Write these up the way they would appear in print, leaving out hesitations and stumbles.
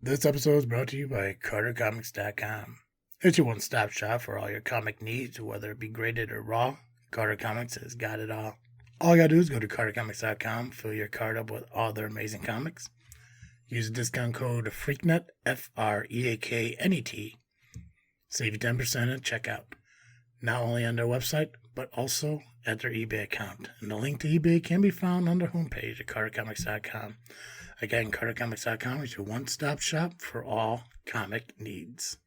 This episode is brought to you by CarterComics.com. It's your one-stop shop for all your comic needs, whether it be graded or raw. Carter Comics has got it all. All you gotta do is go to CarterComics.com, fill your card up with all their amazing comics. Use the discount code FREAKNET, FREAKNET. Save you 10% at checkout. Not only on their website, but also at their eBay account. And the link to eBay can be found on their homepage at CarterComics.com. Again, CarterComics.com is your one-stop shop for all comic needs.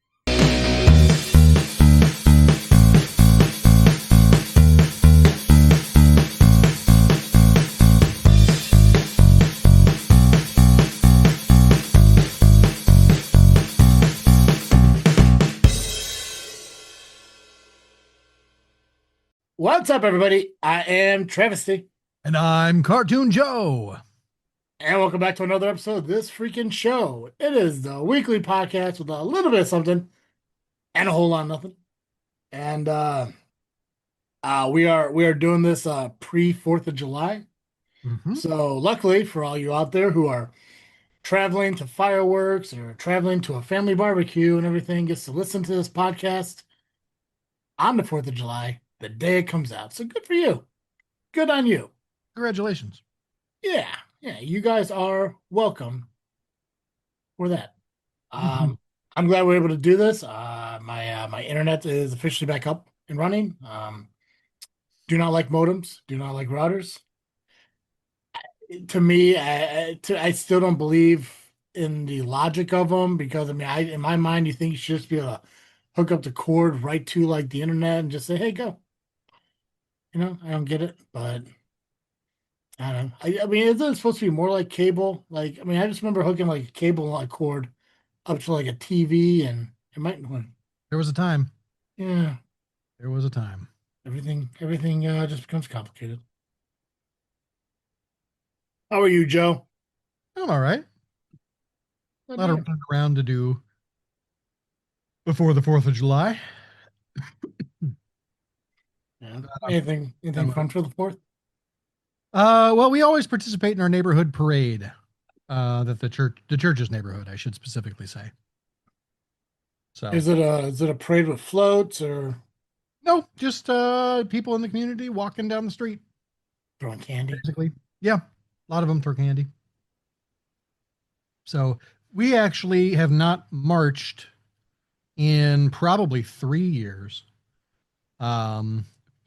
What's up, everybody? I am Travesty. And I'm Cartoon Joe. And welcome back to another episode of this freaking show. It is the weekly podcast with a little bit of something and a whole lot of nothing. And we are doing this pre 4th of July. Mm-hmm. So luckily for all you out there who are traveling to fireworks or traveling to a family barbecue and everything, gets to listen to this podcast on the 4th of July, the day it comes out. So good for you. Good on you. Congratulations. Yeah, you guys are welcome for that. Mm-hmm. I'm glad we're able to do this. My internet is officially back up and running. Do not like modems. Do not like routers. To me, I still don't believe in the logic of them because in my mind, you think you should just be able to hook up the cord right to like the internet and just say, "Hey, go." I don't get it, but I don't know. I mean, isn't it supposed to be more like cable? Like, I mean, I just remember hooking like a cable like cord up to like a TV, and it might. There was a time. Yeah, There was a time. everything just becomes complicated. How are you, Joe? I'm all right. A lot of Yeah. running around to do before the 4th of July. Anything fun for the 4th? Well, we always participate in our neighborhood parade. That the church's neighborhood, I should specifically say. So Is it a parade with floats or no, just people in the community walking down the street. throwing candy? Basically. Yeah. A lot of them throw candy. So we actually have not marched in probably 3 years.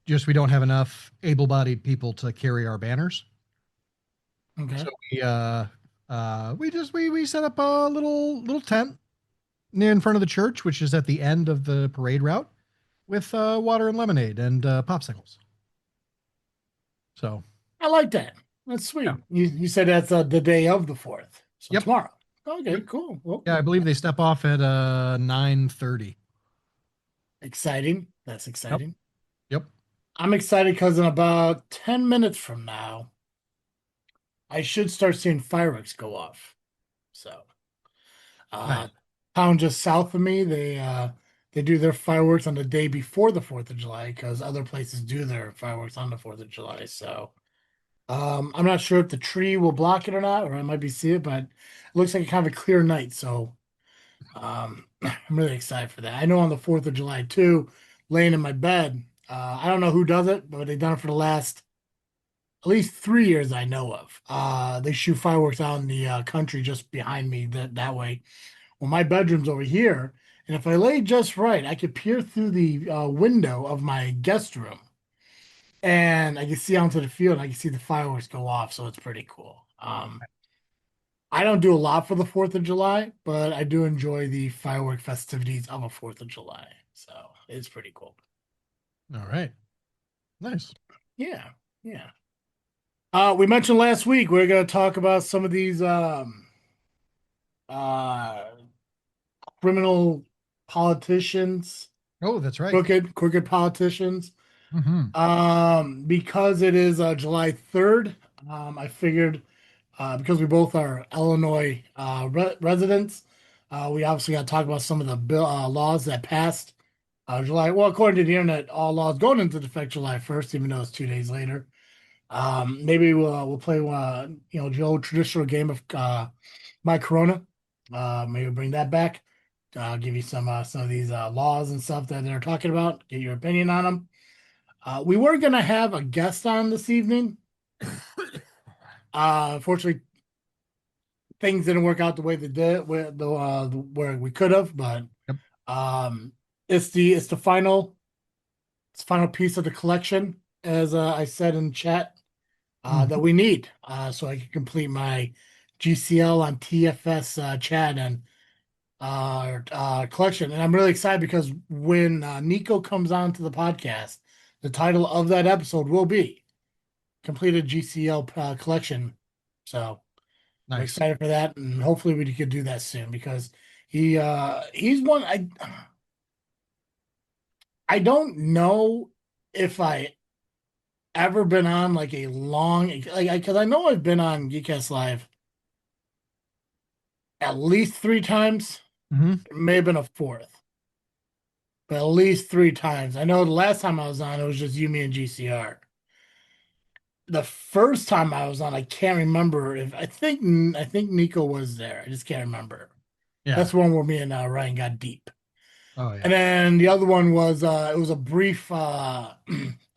Just we don't have enough able-bodied people to carry our banners. Okay. So we set up a little tent near in front of the church, which is at the end of the parade route, with water and lemonade and popsicles. So I like that. That's sweet. yeah. You said that's the day of the 4th. So Yep. tomorrow. Okay, cool. Well, Yeah, I believe they step off at 9:30. exciting. That's exciting. Yep. I'm excited because in about 10 minutes from now, I should start seeing fireworks go off. So, Nice. town just south of me, they do their fireworks on the day before the 4th of July because other places do their fireworks on the 4th of July. So, I'm not sure if the tree will block it or not, or I might be seeing it, but it looks like a kind of a clear night. So, I'm really excited for that. I know on the 4th of July too, laying in my bed. I don't know who does it, but they've done it for the last at least 3 years I know of. They shoot fireworks out in the country just behind me that way. Well, my bedroom's over here, and if I lay just right, I could peer through the window of my guest room, and I can see out into the field. And I can see the fireworks go off, so it's pretty cool. I don't do a lot for the 4th of July, but I do enjoy the firework festivities of a 4th of July. So it's pretty cool. All right. Nice. Yeah. We mentioned last week we are going to talk about some of these criminal politicians, Oh, that's right. crooked politicians. Mm-hmm. Because it is July 3rd, I figured because we both are Illinois residents, we obviously got to talk about some of the laws that passed July. Well, according to the internet, all laws going into effect July 1st, even though it's 2 days later. Maybe we'll play the old traditional game of my Corona. Maybe bring that back. I'll give you some of these laws and stuff that they're talking about. Get your opinion on them. We were gonna have a guest on this evening. Unfortunately, things didn't work out the way they did, where we could have. But Yep. um, it's the final piece of the collection, as I said in chat, that Mhm. we need, so I can complete my GCL on TFS chat and collection. And I'm really excited because when Nico comes on to the podcast, the title of that episode will be completed GCL collection. So I'm Nice. excited for that, and hopefully we could do that soon because he's one I don't know if I ever been on like a long like because I know I've been on Geekcast Live at least three times. Hmm. It may have been a fourth, but at least three times. I know the last time I was on, it was just you, me, and GCR. The first time I was on, I can't remember if I think Nico was there. I just can't remember. That's Yeah. the one where me and Ryan got deep. Oh And yeah. then the other one was it was a brief it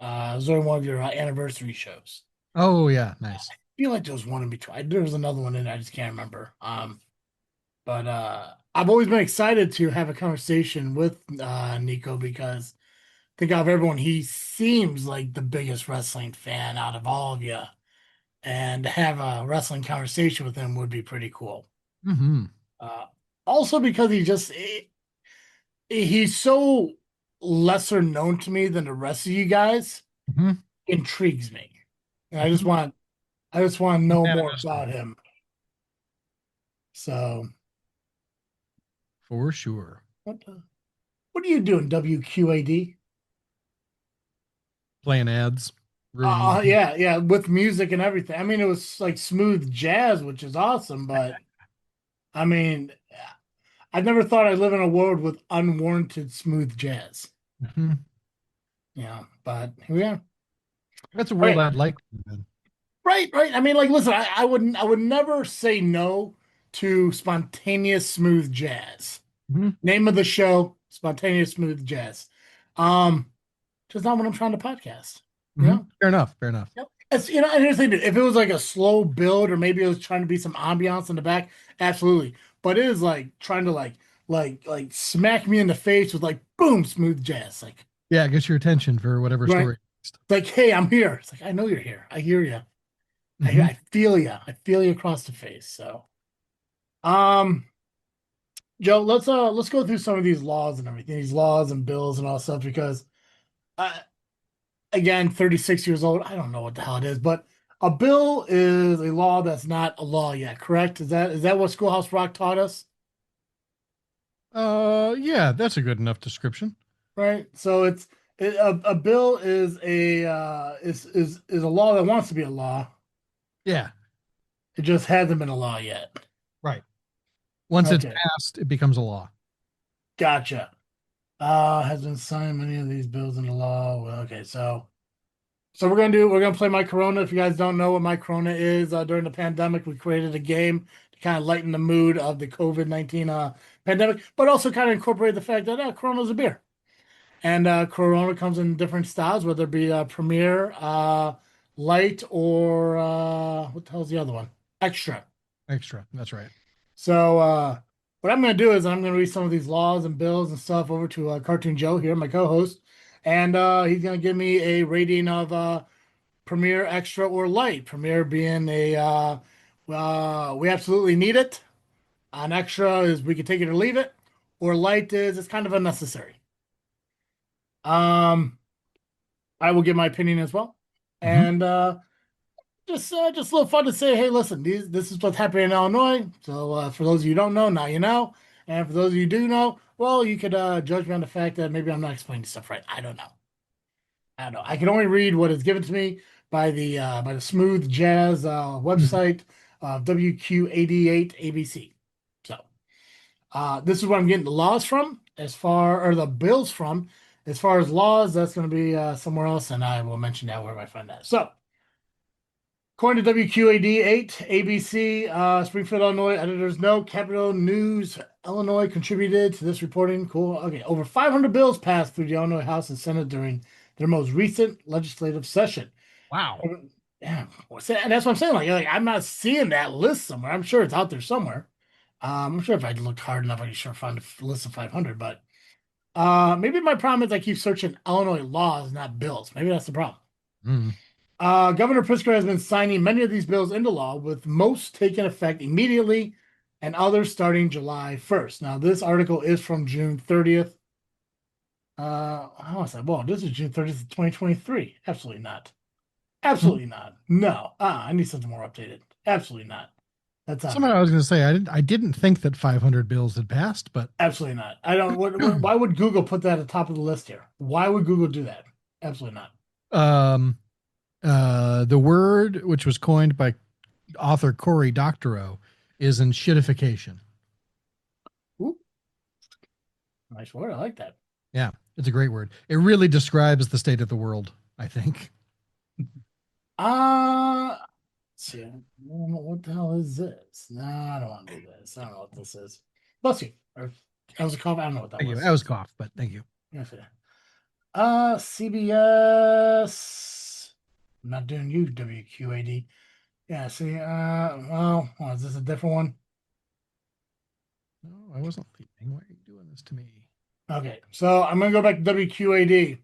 was during one of your anniversary shows. Oh yeah. Nice. I feel like there was one in between. There was another one in there, I just can't remember. But I've always been excited to have a conversation with Nico because think out of everyone, he seems like the biggest wrestling fan out of all of you. And to have a wrestling conversation with him would be pretty cool. Hmm. Uh, Also because he's so lesser known to me than the rest of you guys, Hmm. intrigues me. And Hmm. I just want to know Man of more mystery. about him. So For sure. what are you doing, WQAD? Playing ads. Ruining music. Yeah, yeah, with music and everything. I mean, it was like smooth jazz, which is awesome, but I mean, I've never thought I'd live in a world with unwarranted smooth jazz. Hmm. Yeah, but here we are. That's a world Okay, I'd like to live in. right, right. I mean, like, listen, I would never say no to spontaneous smooth jazz. Hmm. Name of the show, spontaneous smooth jazz. Um, just not what I'm trying to podcast. You Hmm. know? Fair enough. Fair enough. Yep. It's, and here's the thing, if it was like a slow build or maybe it was trying to be some ambiance in the back, absolutely. But it is like trying to like smack me in the face with like boom, smooth jazz. Like, Yeah, it gets your attention for whatever right? story. Like, hey, I'm here. It's like, I know you're here. I hear you. Hmm. I feel you. I feel you across the face. So, um, Joe, let's go through some of these laws and everything, these laws and bills and all stuff because uh, again, 36 years old, I don't know what the hell it is, but a bill is a law that's not a law yet, correct? Is that what Schoolhouse Rock taught us? Yeah, that's a good enough description. Right? So a bill is is a law that wants to be a law. Yeah, It just hasn't been a law yet. right. Once it's Okay, passed, it becomes a law. gotcha. Has been signed many of these bills into law. Well, okay, so we're gonna play My Corona. If you guys don't know what My Corona is, during the pandemic, we created a game to kind of lighten the mood of the COVID-19 pandemic, but also kind of incorporate the fact that Corona's a beer. And Corona comes in different styles, whether it be Premier, Light, or what the hell's the other one? Extra. Extra. That's right. So what I'm going to do is I'm going to read some of these laws and bills and stuff over to Cartoon Joe here, my co-host, and he's going to give me a rating of Premier, Extra, or Light. Premier being we absolutely need it. An Extra is we can take it or leave it, or Light is it's kind of unnecessary. Um, I will give my opinion as well, Hmm. and just a little fun to say, hey, listen, this is what's happening in Illinois. So for those of you who don't know, now you know, and for those of you who do know, well, you could judge me on the fact that maybe I'm not explaining stuff right. I don't know. I don't know. I can only read what is given to me by the Smooth Jazz website WQ88 ABC. So this is where I'm getting the laws from, as far or the bills from. As far as laws, that's going to be somewhere else, and I will mention that where I find that. So According to WQAD 8, ABC, Springfield, Illinois, editors note, Capitol News, Illinois contributed to this reporting. Cool. Okay. Over 500 bills passed through the Illinois House and Senate during their most recent legislative session. Wow. Yeah. And that's what I'm saying. Like, I'm not seeing that list somewhere. I'm sure it's out there somewhere. I'm sure if I looked hard enough, I could sure find a list of 500. But maybe my problem is I keep searching Illinois laws, not bills. Maybe that's the problem. Mm. Governor Pritzker has been signing many of these bills into law, with most taking effect immediately and others starting July 1st. Now, this article is from June 30th. How was that? Well, this is June 30th, 2023. Absolutely not. Absolutely not. No. I need something more updated. Absolutely not. That's out of Somehow I date. was going to say I didn't think that 500 bills had passed, but Absolutely not. I don't. Why would Google put that at the top of the list here? Why would Google do that? Absolutely not. um, the word which was coined by author Cory Doctorow is enshittification. Ooh, nice word. I like that. Yeah, it's a great word. It really describes the state of the world, I think. Let's see. What the hell is this? No, I don't want to do this. I don't know what this is. Bless you. Or that was a cough. I don't know what that Thank you. was. I was cough, but thank you. Yes, yeah. CBS. I'm not doing you, WQAD. Yeah, see, is this a different one? No, I wasn't leaving. Why are you doing this to me? Okay, so I'm gonna go back to WQAD.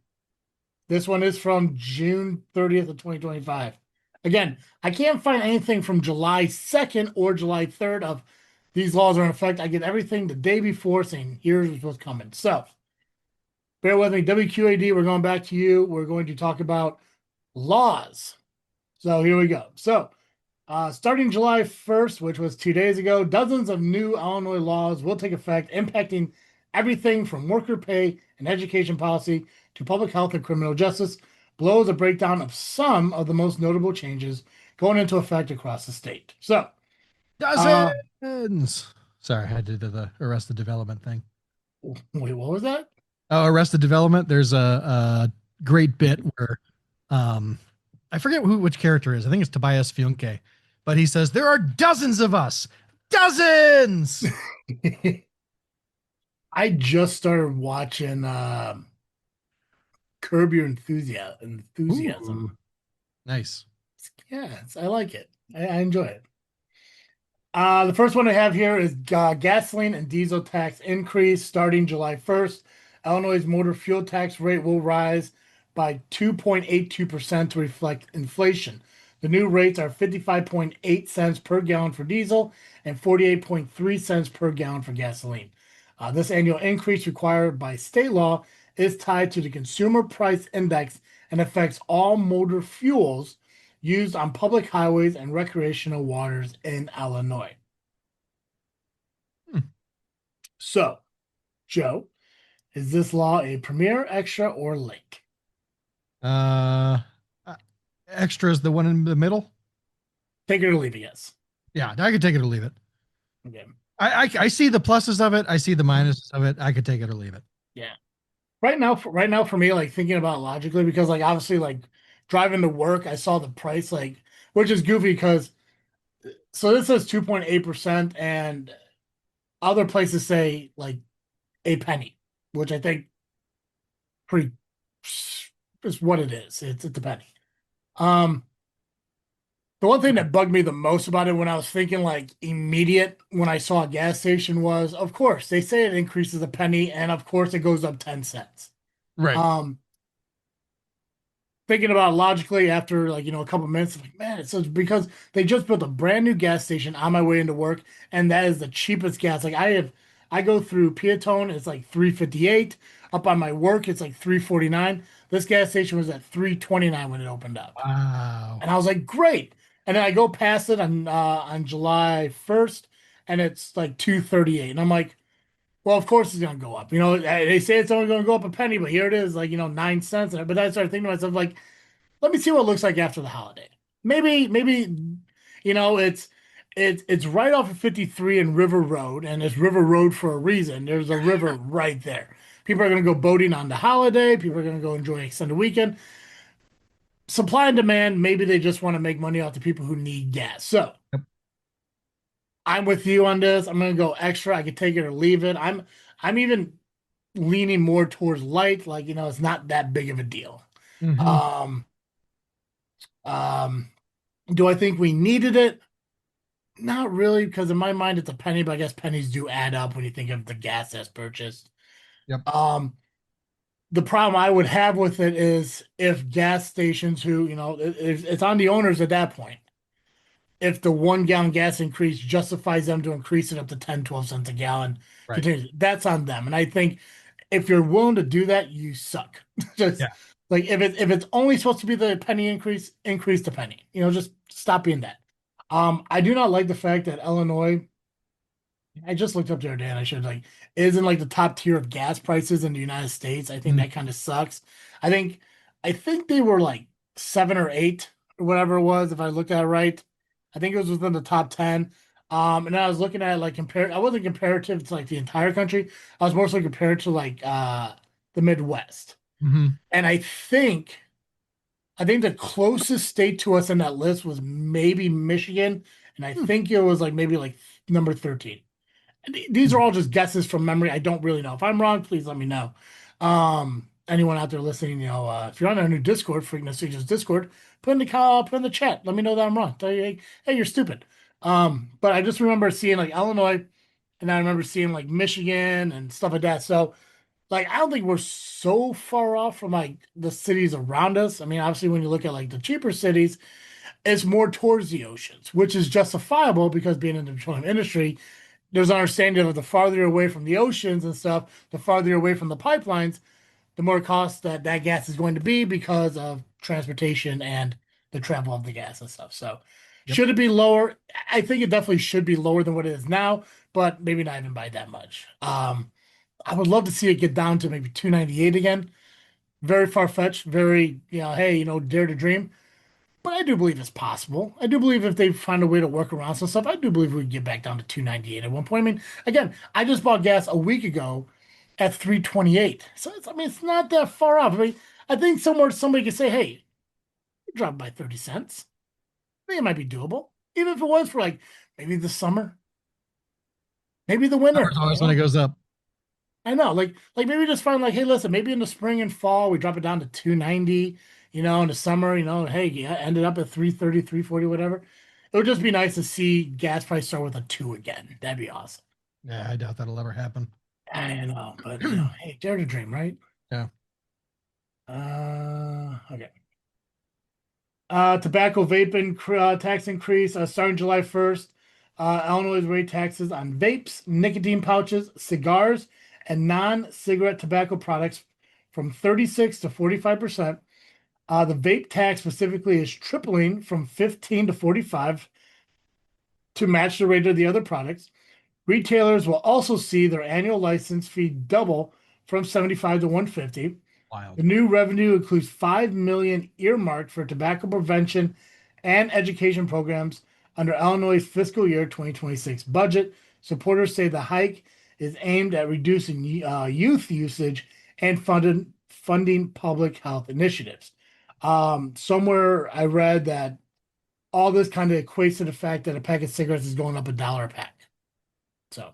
This one is from June 30th of 2025. Again, I can't find anything from July 2nd or July 3rd of these laws are in effect. I get everything the day before saying here's what's coming. So bear with me. WQAD, we're going back to you. We're going to talk about laws. So here we go. So starting July 1st, which was 2 days ago, dozens of new Illinois laws will take effect, impacting everything from worker pay and education policy to public health and criminal justice. Below is a breakdown of some of the most notable changes going into effect across the state. So, uh, Dozens. Sorry, I had to do the Arrested Development thing. wait, what was that? Oh, Arrested Development. There's a great bit where I forget which character it is. I think it's Tobias Funke, but he says there are dozens of us, dozens. I just started watching Curb Your Enthusiasm. Ooh, nice. Yeah, I like it. I enjoy it. The first one I have here is gasoline and diesel tax increase starting July 1st. Illinois' motor fuel tax rate will rise by 2.82% to reflect inflation. The new rates are 55.8 cents per gallon for diesel and 48.3 cents per gallon for gasoline. This annual increase required by state law is tied to the Consumer Price Index and affects all motor fuels used on public highways and recreational waters in Illinois. Hmm. So, Joe, is this law a premier, extra, or link? Uh, uh, extra is the one in the middle. Take it or leave it, yes. Yeah, I could take it or leave it. Okay. I see the pluses of it. I see the minuses of it. I could take it or leave it. Yeah. Right now for me, like thinking about it logically, because like obviously like driving to work, I saw the price, like which is goofy because so this says 2.8% and other places say like a penny, which I think pretty is what it is. It's a penny. Um, the one thing that bugged me the most about it when I was thinking like immediate when I saw a gas station was, of course, they say it increases a penny, and of course it goes up 10 cents. Right. Um, Thinking about it logically after like a couple minutes, I'm like, man, it's such because they just built a brand new gas station on my way into work, and that is the cheapest gas. Like I go through Piatone, it's like 358. Up on my work, it's like 349. This gas station was at 329 when it opened up. Wow. And I was like, great. And then I go past it on July 1st, and it's like 238. And I'm like, well, of course it's gonna go up. They say it's only gonna go up a penny, but here it is, like 9 cents. But I started thinking to myself, like, let me see what it looks like after the holiday. Maybe it's right off of 53 and River Road, and it's River Road for a reason. There's a river right there. People are gonna go boating on the holiday. People are gonna go enjoy extended weekend. supply and demand, maybe they just want to make money off the people who need gas. So Yep. I'm with you on this. I'm gonna go extra. I could take it or leave it. I'm even leaning more towards light, like it's not that big of a deal. Hmm. Um, um, do I think we needed it? Not really, because in my mind it's a penny, but I guess pennies do add up when you think of the gas that's purchased. Yep. Um, the problem I would have with it is if gas stations who, it's on the owners at that point. If the 1 gallon gas increase justifies them to increase it up to 10, 12 cents a gallon, Right. continue, that's on them. And I think if you're willing to do that, you suck. Just Yeah. like if it's only supposed to be the penny increase, increase the penny. Just stop being that. I do not like the fact that Illinois, I just looked up the other day and I should like is in like the top tier of gas prices in the United States. I think Mm. that kind of sucks. I think I think they were like 7 or 8 or whatever it was, if I looked at it right. I think it was within the top 10. And I was looking at like I wasn't comparative to like the entire country. I was mostly compared to like the Midwest. Hmm. And I think the closest state to us in that list was maybe Michigan, and I think it was like maybe like number 13. These are all just guesses from memory. I don't really know. If I'm wrong, please let me know. Anyone out there listening, if you're on our new Discord, Freakin' Siege's Discord, put in the chat. Let me know that I'm wrong. Tell you, hey, you're stupid. But I just remember seeing like Illinois, and I remember seeing like Michigan and stuff like that. So like I don't think we're so far off from like the cities around us. I mean, obviously, when you look at like the cheaper cities, it's more towards the oceans, which is justifiable because being in the petroleum industry, there's an understanding of the farther you're away from the oceans and stuff, the farther you're away from the pipelines, the more cost that gas is going to be because of transportation and the travel of the gas and stuff. So, Yep. should it be lower? I think it definitely should be lower than what it is now, but maybe not even by that much. I would love to see it get down to maybe 298 again. Very far fetched, very, hey, dare to dream. But I do believe it's possible. I do believe if they find a way to work around some stuff, I do believe we can get back down to 298 at one point. I mean, again, I just bought gas a week ago at 328. So it's not that far off. I mean, I think somewhere somebody could say, hey, you dropped by 30 cents. I think it might be doable. Even if it was for like maybe the summer, maybe the Summer's winter, always when it goes up. I know, like maybe just find like, hey, listen, maybe in the spring and fall we drop it down to 290, in the summer, hey, yeah, ended up at 330, 340, whatever. It would just be nice to see gas price start with a two again. That'd be awesome. Yeah, I doubt that'll ever happen. I know, but hey, dare to dream, right? Yeah. Okay. Tobacco vaping tax increase starting July 1st. Illinois rate taxes on vapes, nicotine pouches, cigars, and non-cigarette tobacco products from 36 to 45%. The vape tax specifically is tripling from 15 to 45 to match the rate of the other products. Retailers will also see their annual license fee double from 75 to 150. The Wild. new revenue includes 5 million earmarked for tobacco prevention and education programs under Illinois' fiscal year 2026 budget. Supporters say the hike is aimed at reducing youth usage and funding public health initiatives. Somewhere I read that all this kind of equates to the fact that a pack of cigarettes is going up $1 a pack. So,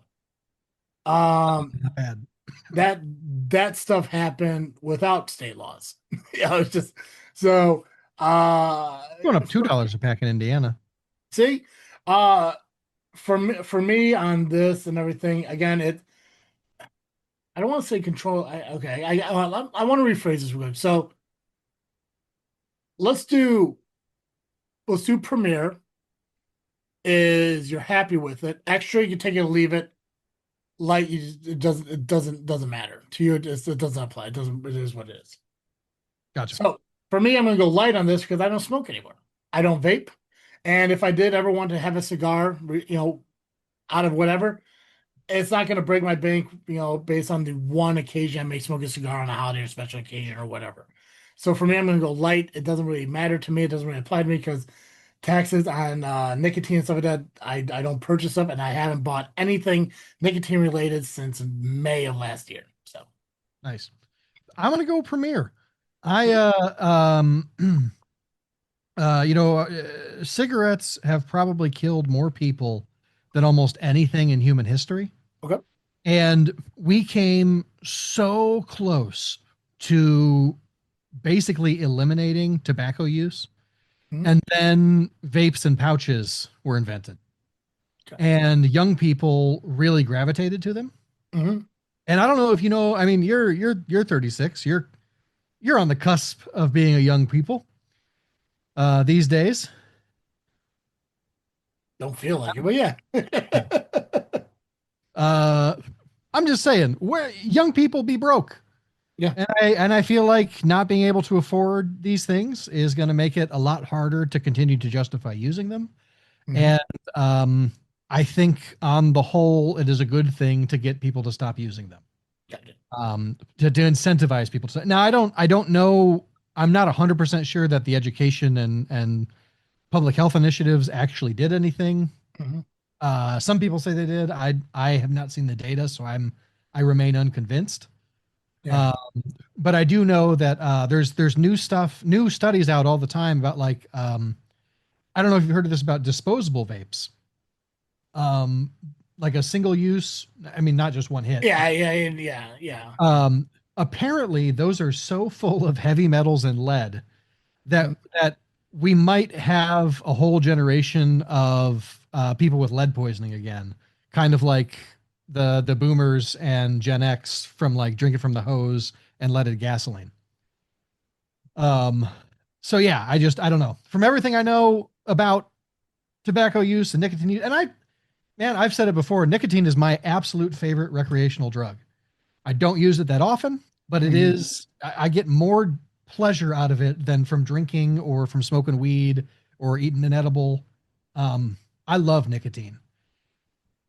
um, Not bad. that that stuff happened without state laws. It's just so Going up $2 a pack in Indiana. see uh for me on this and everything again I don't want to say control okay I want to rephrase this real quick. So let's do Premiere is you're happy with it. Extra you can take it or leave it. Light it doesn't matter to you. It doesn't apply. It is what it is. Gotcha. So for me, I'm gonna go light on this because I don't smoke anymore. I don't vape, and if I did ever want to have a cigar, out of whatever, it's not gonna break my bank, based on the one occasion I may smoke a cigar on a holiday or special occasion or whatever. So for me, I'm gonna go light. It doesn't really matter to me. It doesn't really apply to me because taxes on nicotine and stuff like that, I don't purchase them, and I haven't bought anything nicotine related since May of last year. So Nice. I'm gonna go Premiere. I see, Cigarettes have probably killed more people than almost anything in human history. Okay. And we came so close to basically eliminating tobacco use. Mhm. And then vapes and pouches were invented. Okay. And young people really gravitated to them. Hmm. And I don't know if you know, I mean, you're 36. You're on the cusp of being a young people these days. Don't feel like it, but yeah. Uh, I'm just saying, where young people be broke. Yeah. And I feel like not being able to afford these things is going to make it a lot harder to continue to justify using them. Hmm. And um, I think on the whole, it is a good thing to get people to stop using them. Got it. To incentivize people to. Now, I don't know. I'm not 100% sure that the education and public health initiatives actually did anything. Hmm. Some people say they did. I have not seen the data, so I remain unconvinced. Yeah. Uh, but I do know that there's new studies out all the time about I don't know if you've heard of this about disposable vapes, um, like a single use. I mean, not just one hit. Yeah. Yeah. Yeah. Yeah. Apparently, those are so full of heavy metals and lead Mhm. that we might have a whole generation of people with lead poisoning again, kind of like the boomers and Gen X from like drinking from the hose and leaded gasoline. Um, so yeah, I don't know. From everything I know about tobacco use and nicotine use, and I've said it before, nicotine is my absolute favorite recreational drug. I don't use it that often, but it Mhm. is, I get more pleasure out of it than from drinking or from smoking weed or eating an edible. Um, I love nicotine.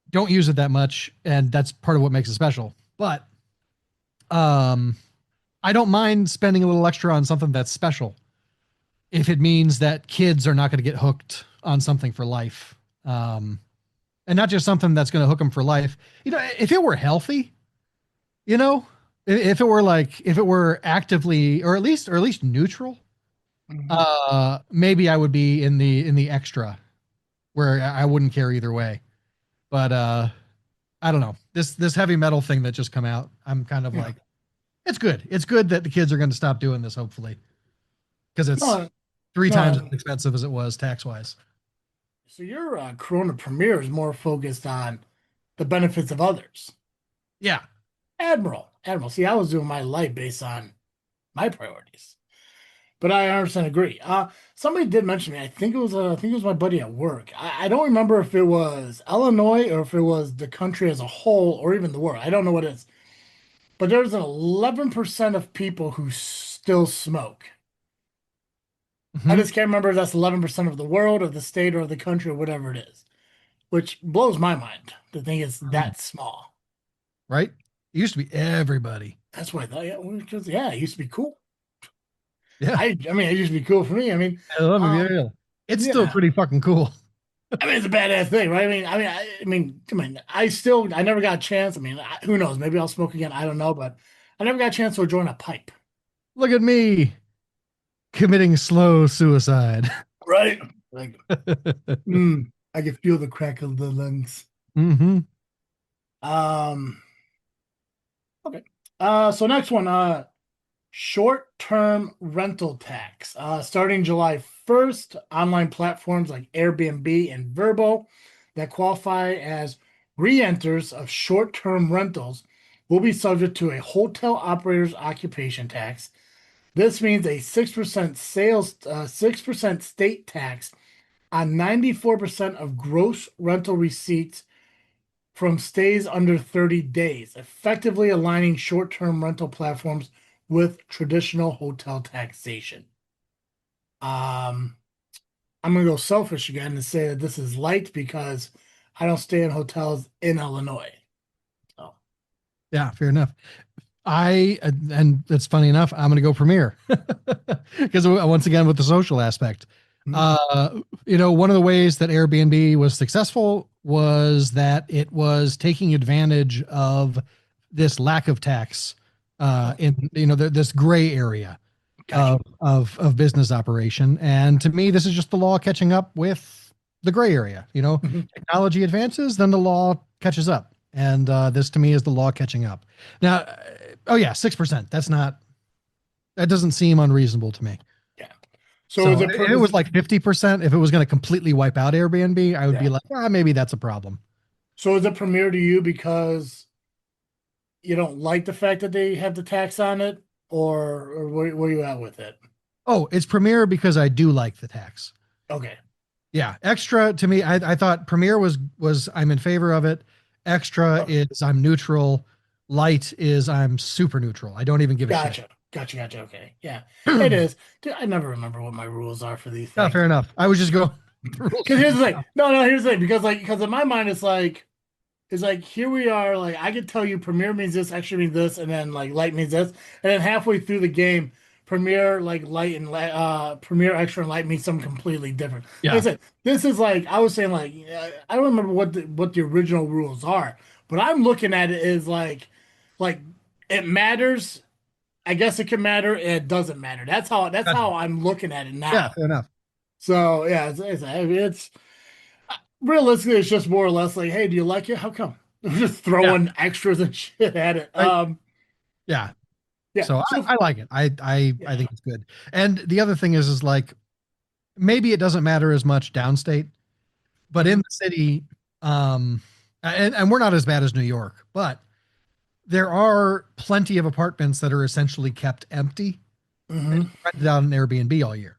Don't use it that much, and that's part of what makes it special. But um, I don't mind spending a little extra on something that's special if it means that kids are not going to get hooked on something for life. And not just something that's going to hook them for life. If it were healthy, you know, if it were if it were actively or at least neutral, Mhm. maybe I would be in the extra where I wouldn't care either way. But I don't know. This heavy metal thing that just come out, I'm kind of Yeah. like, it's good. It's good that the kids are going to stop doing this, hopefully, because it's No. three times as No. expensive as it was tax wise. So your Corona Premier is more focused on the benefits of others. Yeah. Admiral. See, I was doing my life based on my priorities, but I 100% agree. Somebody did mention me. I think it was my buddy at work. I don't remember if it was Illinois or if it was the country as a whole or even the world. I don't know what it is. But there's an 11% of people who still smoke. I Hmm. just can't remember if that's 11% of the world or the state or the country or whatever it is, which blows my mind to think it's that small. Right? It used to be everybody. That's what I thought. Yeah, well, because yeah, it used to be cool. Yeah. I mean, it used to be cool for me. I love it. Um, Yeah. It's still yeah. pretty fucking cool. I mean, it's a badass thing, right? Come on. I never got a chance. Who knows? Maybe I'll smoke again. I don't know, but I never got a chance to join a pipe. Look at me committing slow suicide. Right? Like, I can feel the crack of the lungs. Hmm. Um, okay. So next one, short-term rental tax. Starting July 1st, online platforms like Airbnb and Verbo that qualify as renters of short-term rentals will be subject to a hotel operator's occupation tax. This means a 6% state tax on 94% of gross rental receipts from stays under 30 days, effectively aligning short term rental platforms with traditional hotel taxation. Um, I'm going to go selfish again and say that this is light because I don't stay in hotels in Illinois. So, Yeah, fair enough. And it's funny enough, I'm going to go Premiere because once again, with the social aspect, mm, uh, one of the ways that Airbnb was successful was that it was taking advantage of this lack of tax oh, in this gray area. Gotcha. of business operation. And to me, this is just the law catching up with the gray area. Mhm. Technology advances, then the law catches up. And this to me is the law catching up. Now, oh yeah, 6%. That doesn't seem unreasonable to me. Yeah. So So if it was like 50%, if it was going to completely wipe out Airbnb, I would be yeah. like, maybe that's a problem. So is it Premier to you because you don't like the fact that they have the tax on it, or where you at with it? Oh, it's Premiere because I do like the tax. Okay. Yeah, extra to me, I thought Premiere was I'm in favor of it. Extra Oh, is I'm neutral. Light is I'm super neutral. I don't even give a shit. gotcha. Okay. Yeah, it is. Dude, I never remember what my rules are for these Yeah, things. fair enough. I was just going the rules. Because here's the thing. No, here's the thing. Because in my mind, it's like here we are. Like I could tell you, Premier means this, extra means this, and then like light means this, and then halfway through the game, Premier like light and Premier extra and light means something completely different. Like I Yeah, said, this is like I was saying. Like I don't remember what the original rules are, but I'm looking at it as like it matters. I guess it can matter. It doesn't matter. That's gotcha. how I'm looking at it Yeah, now. fair enough. So yeah, I mean, it's realistically, it's just more or less like, hey, do you like it? How come? They're just Yeah, throwing extras and shit at it. right. Yeah. Yeah. So So I like it. I yeah. think it's good. And the other thing is like maybe it doesn't matter as much downstate, but in Hmm. the city, and we're not as bad as New York, but there are plenty of apartments that are essentially kept empty and Hmm. rented out on Airbnb all year.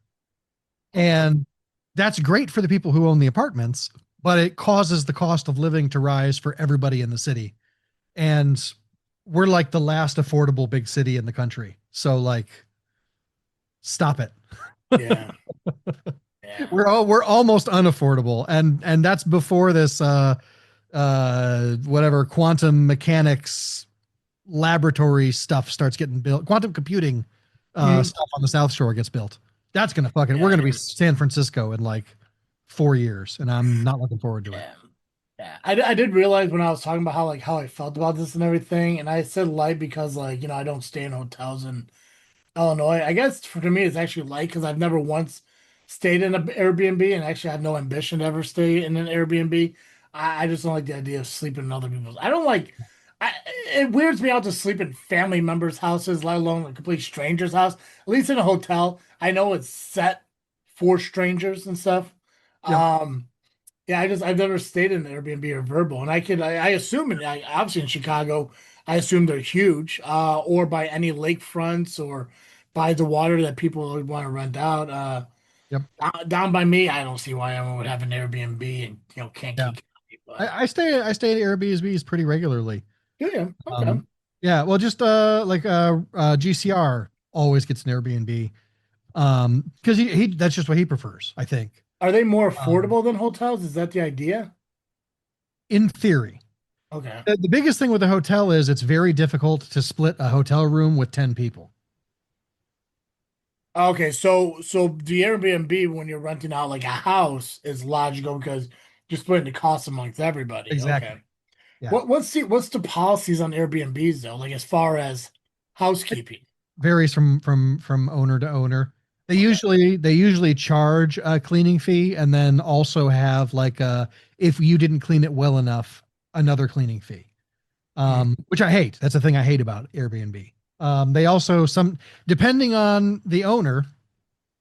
Okay. And that's great for the people who own the apartments, but it causes the cost of living to rise for everybody in the city. And we're like the last affordable big city in the country. So like stop it. Yeah. Yeah. We're almost unaffordable. And that's before this whatever quantum mechanics laboratory stuff starts getting built, quantum computing Mm, stuff on the South Shore gets built. That's gonna we're yeah. gonna be San Francisco in like 4 years, and I'm not looking forward to it. Yeah. Yeah. I did realize when I was talking about how I felt about this and everything, and I said light because I don't stay in hotels and Illinois. I guess for to me it's actually light because I've never once stayed in an Airbnb and actually have no ambition to ever stay in an Airbnb. I just don't like the idea of sleeping in other people's. I don't like. It weirds me out to sleep in family members' houses, let alone a complete stranger's house. At least in a hotel, I know it's set for strangers and stuff. Yep. Um, yeah, I've never stayed in an Airbnb or Vrbo, and I assume obviously in Chicago, I assume they're huge, or by any lakefronts or by the water that people would want to rent out. Yep. Down by me, I don't see why anyone would have an Airbnb and can't Yeah. keep company. But I stay at Airbnbs pretty regularly. yeah, okay. Um, yeah. Well, just GCR always gets an Airbnb. Because he that's just what he prefers. I think. Are they more Um, affordable than hotels? Is that the idea? in theory. Okay. The biggest thing with a hotel is it's very difficult to split a hotel room with 10 people. Okay, so the Airbnb when you're renting out like a house is logical because you're splitting the cost amongst everybody. Exactly. Okay. Yeah. What's the policies on Airbnbs though? Like as far as It housekeeping. varies from owner to owner. Okay. They usually charge a cleaning fee and then also have like a if you didn't clean it well enough, another cleaning fee. Which I hate. That's the thing I hate about Airbnb. They also some depending on the owner,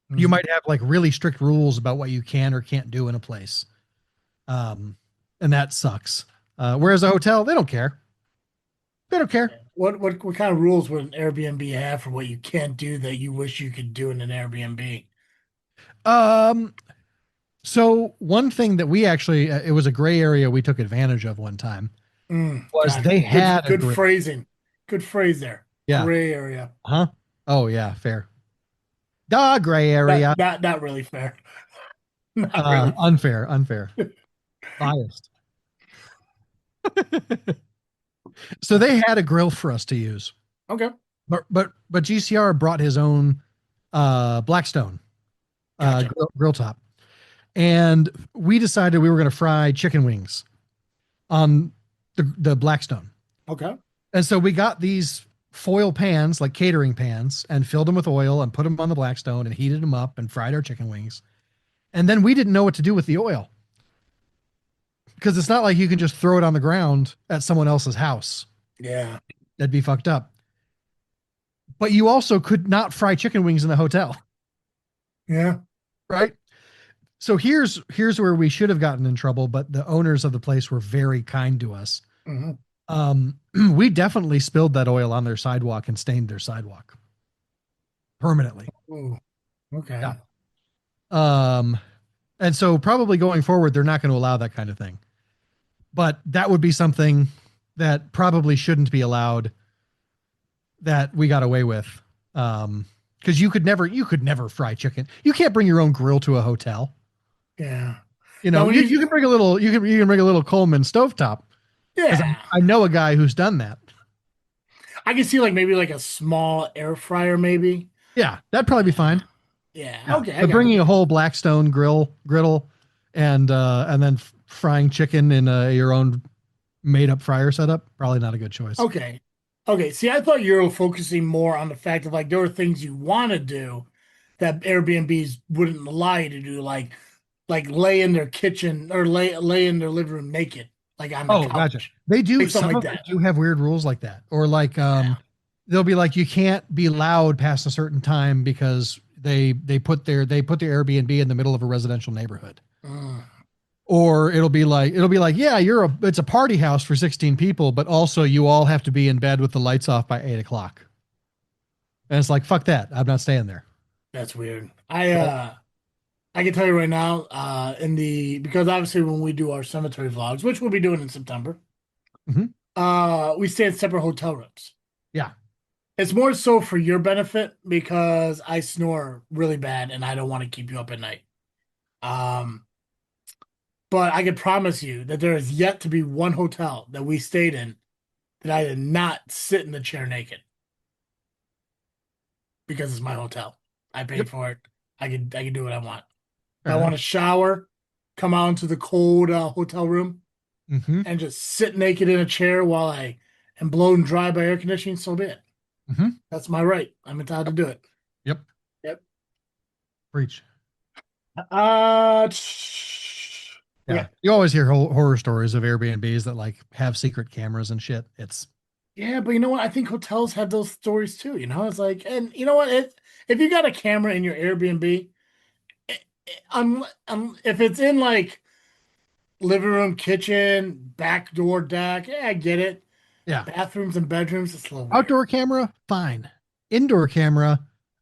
you Mm-hmm. might have like really strict rules about what you can or can't do in a place. Um, and that sucks. Whereas a hotel, they don't care. They don't care. What kind of rules would an Airbnb have for what you can't do that you wish you could do in an Airbnb? Um, so one thing that we actually, it was a gray area we took advantage of one time was God, they had a good grill. phrasing. Good phrase there. Yeah. Gray area. Huh? Oh yeah, fair. The gray area. Not really fair. Not really. Unfair. Biased. So they had a grill for us to use. Okay. But GCR brought his own Blackstone Gotcha. grill top. And we decided we were going to fry chicken wings on the Blackstone. Okay. And so we got these foil pans, like catering pans, and filled them with oil and put them on the Blackstone and heated them up and fried our chicken wings. And then we didn't know what to do with the oil because it's not like you can just throw it on the ground at someone else's house. Yeah. That'd be fucked up. But you also could not fry chicken wings in the hotel, Yeah. right? So here's where we should have gotten in trouble, but the owners of the place were very kind to us. Hmm. We definitely spilled that oil on their sidewalk and stained their sidewalk permanently. Ooh, Yeah. okay. Um, and so probably going forward, they're not going to allow that kind of thing. But that would be something that probably shouldn't be allowed that we got away with. Because you could never fry chicken. You can't bring your own grill to a hotel. Yeah. You Now know, when you can bring a little, you can bring a little Coleman stovetop because yeah, I know a guy who's done that. I can see like maybe like a small air fryer, maybe. Yeah, that'd probably be fine. Yeah. Yeah, Okay, I but got it. bringing a whole Blackstone griddle and then frying chicken in your own made up fryer setup, probably not a good choice. Okay. Okay. See, I thought you were focusing more on the fact of like there were things you want to do that Airbnbs wouldn't allow you to do, like lay in their kitchen or lay in their living room naked, like on the Oh, gotcha. couch, They do. like something Some like of them that. do have weird rules like that, or like Yeah. they'll be like you can't be loud past a certain time because they put their Airbnb in the middle of a residential neighborhood. Mm, Or it'll be like yeah, it's a party house for 16 people, but also you all have to be in bed with the lights off by 8 o'clock. And it's like fuck that, I'm not staying there. that's weird. Right. I can tell you right now, in the because obviously when we do our cemetery vlogs, which we'll be doing in September, Mhm. we stay in separate hotel rooms. Yeah. It's more so for your benefit because I snore really bad and I don't want to keep you up at night. Um, but I can promise you that there is yet to be one hotel that we stayed in that I did not sit in the chair naked because it's my hotel. I Yep. paid for it. I can do what I want. If Fair I want enough. to shower, come out into the cold hotel room Hmm. and just sit naked in a chair while I am blown dry by air conditioning, so be it. Hmm. That's my right. I'm entitled to do it. Yep. Yep. Preach. Uh, Yeah. yeah, You always hear horror stories of Airbnbs that like have secret cameras and shit. It's yeah, but you know what? I think hotels have those stories too. It's like, and you know what? If you got a camera in your Airbnb, if it's in like living room, kitchen, back door, deck, yeah, I get it. yeah. Bathrooms and bedrooms, it's a little weird. Outdoor camera, fine. Indoor camera,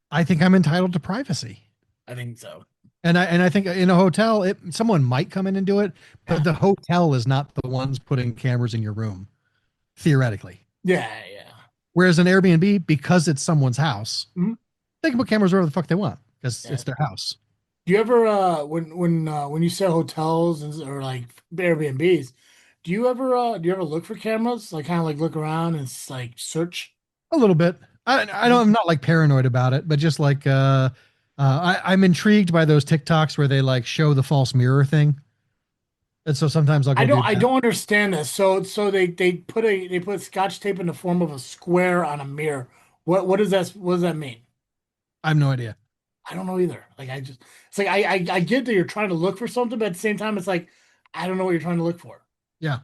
I think I'm entitled to privacy. I think so. And I think in a hotel, someone might come in and do it, but Yeah, the hotel is not the ones putting cameras in your room, theoretically. yeah, yeah. Whereas an Airbnb, because it's someone's house, Mhm. they can put cameras wherever the fuck they want because Yeah. it's their house. Do you ever when you say hotels or like Airbnbs, do you ever look for cameras? Like kind of like look around and like search? A little bit. I don't. I'm not like paranoid about it, but just like I'm intrigued by those TikToks where they like show the false mirror thing, and so sometimes I'll I go don't do I that. don't understand this. So they put scotch tape in the form of a square on a mirror. What does that mean? I have no idea. I don't know either. Like it's like I get that you're trying to look for something, but at the same time it's like I don't know what you're trying to look for. Yeah.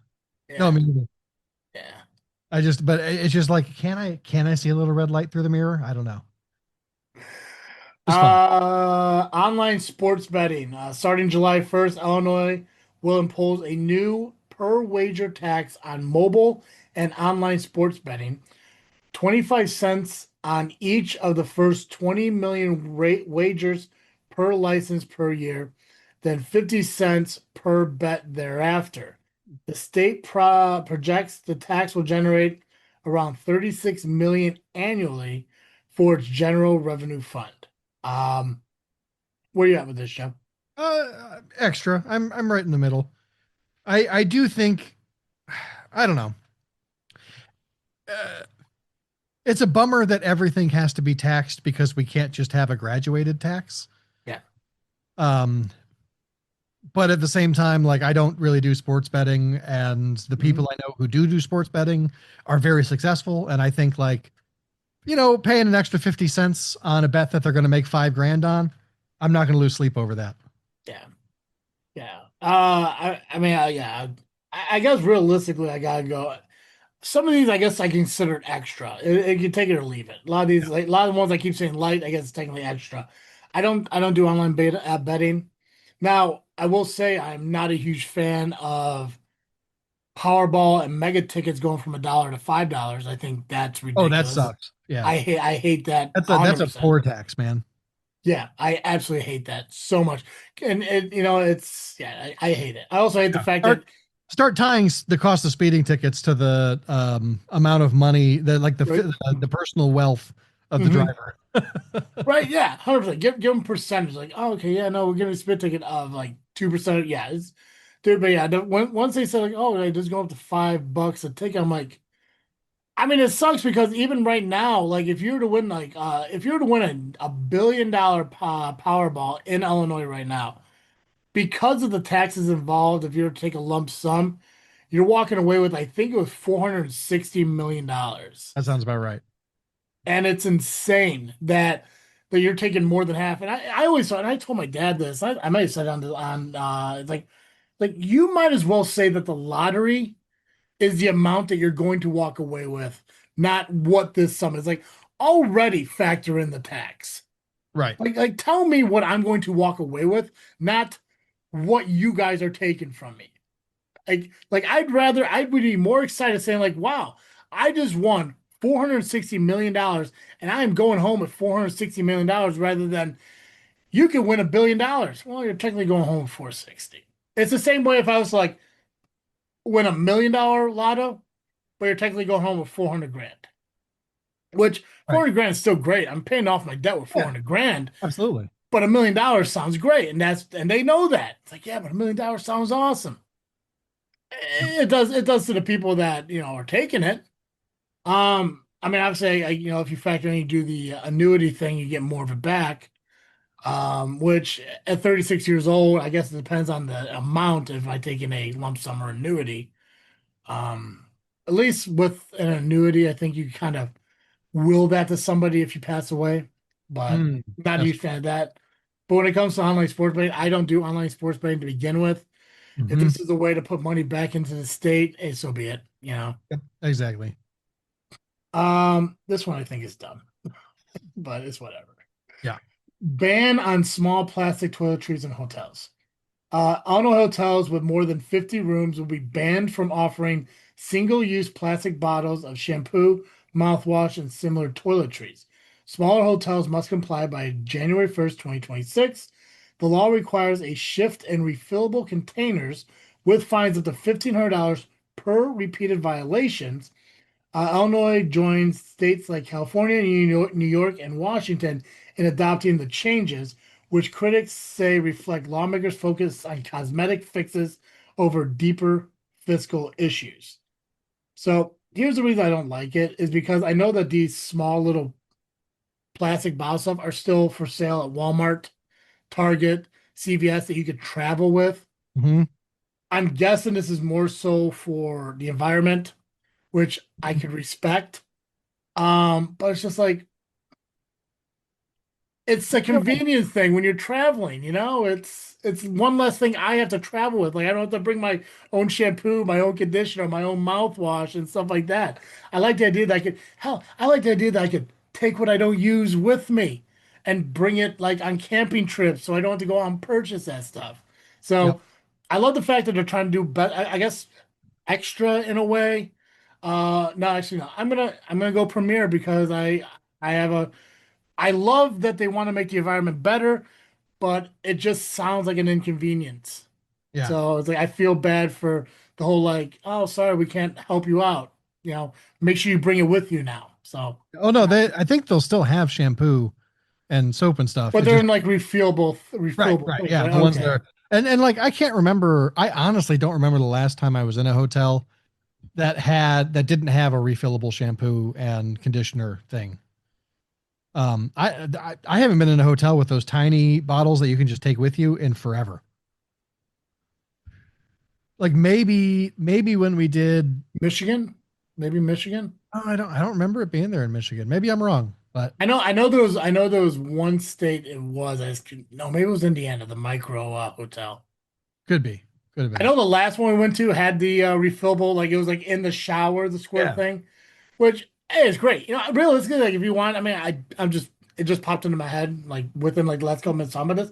No, I Yeah. mean, Yeah. but it's just like, can I see a little red light through the mirror? I don't know. Just fun. Online sports betting. Starting July 1st, Illinois will impose a new per wager tax on mobile and online sports betting. 25 cents on each of the first 20 million wagers per license per year, then 50 cents per bet thereafter. The state projects the tax will generate around 36 million annually for its general revenue fund. Um, where you at with this, Joe? Extra. I'm right in the middle. I do think, I don't know. Uh, it's a bummer that everything has to be taxed because we can't just have a graduated tax. Yeah. Um, but at the same time, like I don't really do sports betting, and the Mhm. people I know who do sports betting are very successful. And I think like paying an extra 50 cents on a bet that they're going to make 5 grand on, I'm not going to lose sleep over that. Yeah. Yeah. I mean, yeah. I guess realistically, I gotta go. Some of these, I guess, I consider it extra. It can take it or leave it. A lot of these, like a lot of the ones I keep saying light, I guess it's technically extra. I don't do online beta betting. Now, I will say I'm not a huge fan of Powerball and mega tickets going from $1 to $5. I think that's Oh, that ridiculous. sucks. Yeah. I hate that That's a 100%. poor tax, man. Yeah, I absolutely hate that so much. And it's yeah, I hate it. I also hate the Yeah. fact that Start tying the cost of speeding tickets to the amount of money that like right, the personal wealth of the mhm. driver. Right, yeah, 100%. Give them percentage. Like, oh, okay, yeah, no, we're giving a spit ticket of like 2%. Yeah, dude, but yeah, once they said like, oh, they just go up to $5 a ticket, I'm like, I mean, it sucks because even right now, like, if you were to win a $1 billion Powerball in Illinois right now, because of the taxes involved, if you were to take a lump sum, you're walking away with, I think it was $460 million. That sounds about right. And it's insane that you're taking more than half. And I always thought, and I told my dad this. I might have said it it's like you might as well say that the lottery is the amount that you're going to walk away with, not what this sum is. Like already factor in the tax. Right. Like tell me what I'm going to walk away with, not what you guys are taking from me. I would be more excited saying like, wow, I just won $460 million and I am going home with $460 million rather than you could win $1 billion. Well, you're technically going home with 460. It's the same way if I was like win $1 million lotto, but you're technically going home with 400 grand. Which Right. 400 grand is still great. I'm paying off my debt with Yeah. 400 grand, Absolutely. but $1 million sounds great. And they know that. It's like, yeah, but $1 million sounds awesome. Yep. It does to the people that, are taking it. I mean, obviously, if you factor in, you do the annuity thing, you get more of it back. Which at 36 years old, I guess it depends on the amount if I take in a lump sum or annuity. Um, at least with an annuity, I think you kind of will that to somebody if you pass away, but Mm, not a that's huge fan of that. But when it comes to online sports betting, I don't do online sports betting to begin with. If hmm this is a way to put money back into the state, so be it. Yep, exactly. This one I think is dumb, but it's whatever. Yeah. Ban on small plastic toiletries in hotels. All hotels with more than 50 rooms will be banned from offering single-use plastic bottles of shampoo, mouthwash, and similar toiletries. Smaller hotels must comply by January 1st, 2026. The law requires a shift in refillable containers with fines up to $1,500 per repeated violations. Illinois joins states like California, New York, and Washington in adopting the changes, which critics say reflect lawmakers' focus on cosmetic fixes over deeper fiscal issues. So here's the reason I don't like it is because I know that these small little plastic bottle stuff are still for sale at Walmart, Target, CVS that you could travel with. hmm I'm guessing this is more so for the environment, which I could respect. But it's just like it's a convenience thing when you're traveling, it's one less thing I have to travel with. Like I don't have to bring my own shampoo, my own conditioner, my own mouthwash and stuff like that. I like the idea that I could take what I don't use with me and bring it like on camping trips so I don't have to go out and purchase that stuff. Yep. So I love the fact that they're trying to do better, I guess extra in a way. No, actually no. I'm gonna go Premiere because I have a I love that they want to make the environment better, but it just sounds like an inconvenience. Yeah. So it's like I feel bad for the whole like, oh, sorry, we can't help you out. Make sure you bring it with you now. So, Oh no, I think they'll still have shampoo and soap and stuff. but It they're just in like right, refillable right. things, Yeah, right? the ones that Okay. are and like I can't remember. I honestly don't remember the last time I was in a hotel that didn't have a refillable shampoo and conditioner thing. I haven't been in a hotel with those tiny bottles that you can just take with you in forever. Like maybe when we did Michigan, maybe Michigan. Oh, I don't remember it being there in Michigan. Maybe I'm wrong, but I know there was one state it was. No, maybe it was Indiana, the micro hotel. could be. Could have I been. know the last one we went to had the refillable, like it was like in the shower, the square Yeah. thing, which hey, is great. Realistically, like if you want, I mean, I'm just it just popped into my head like within like the last couple minutes of this.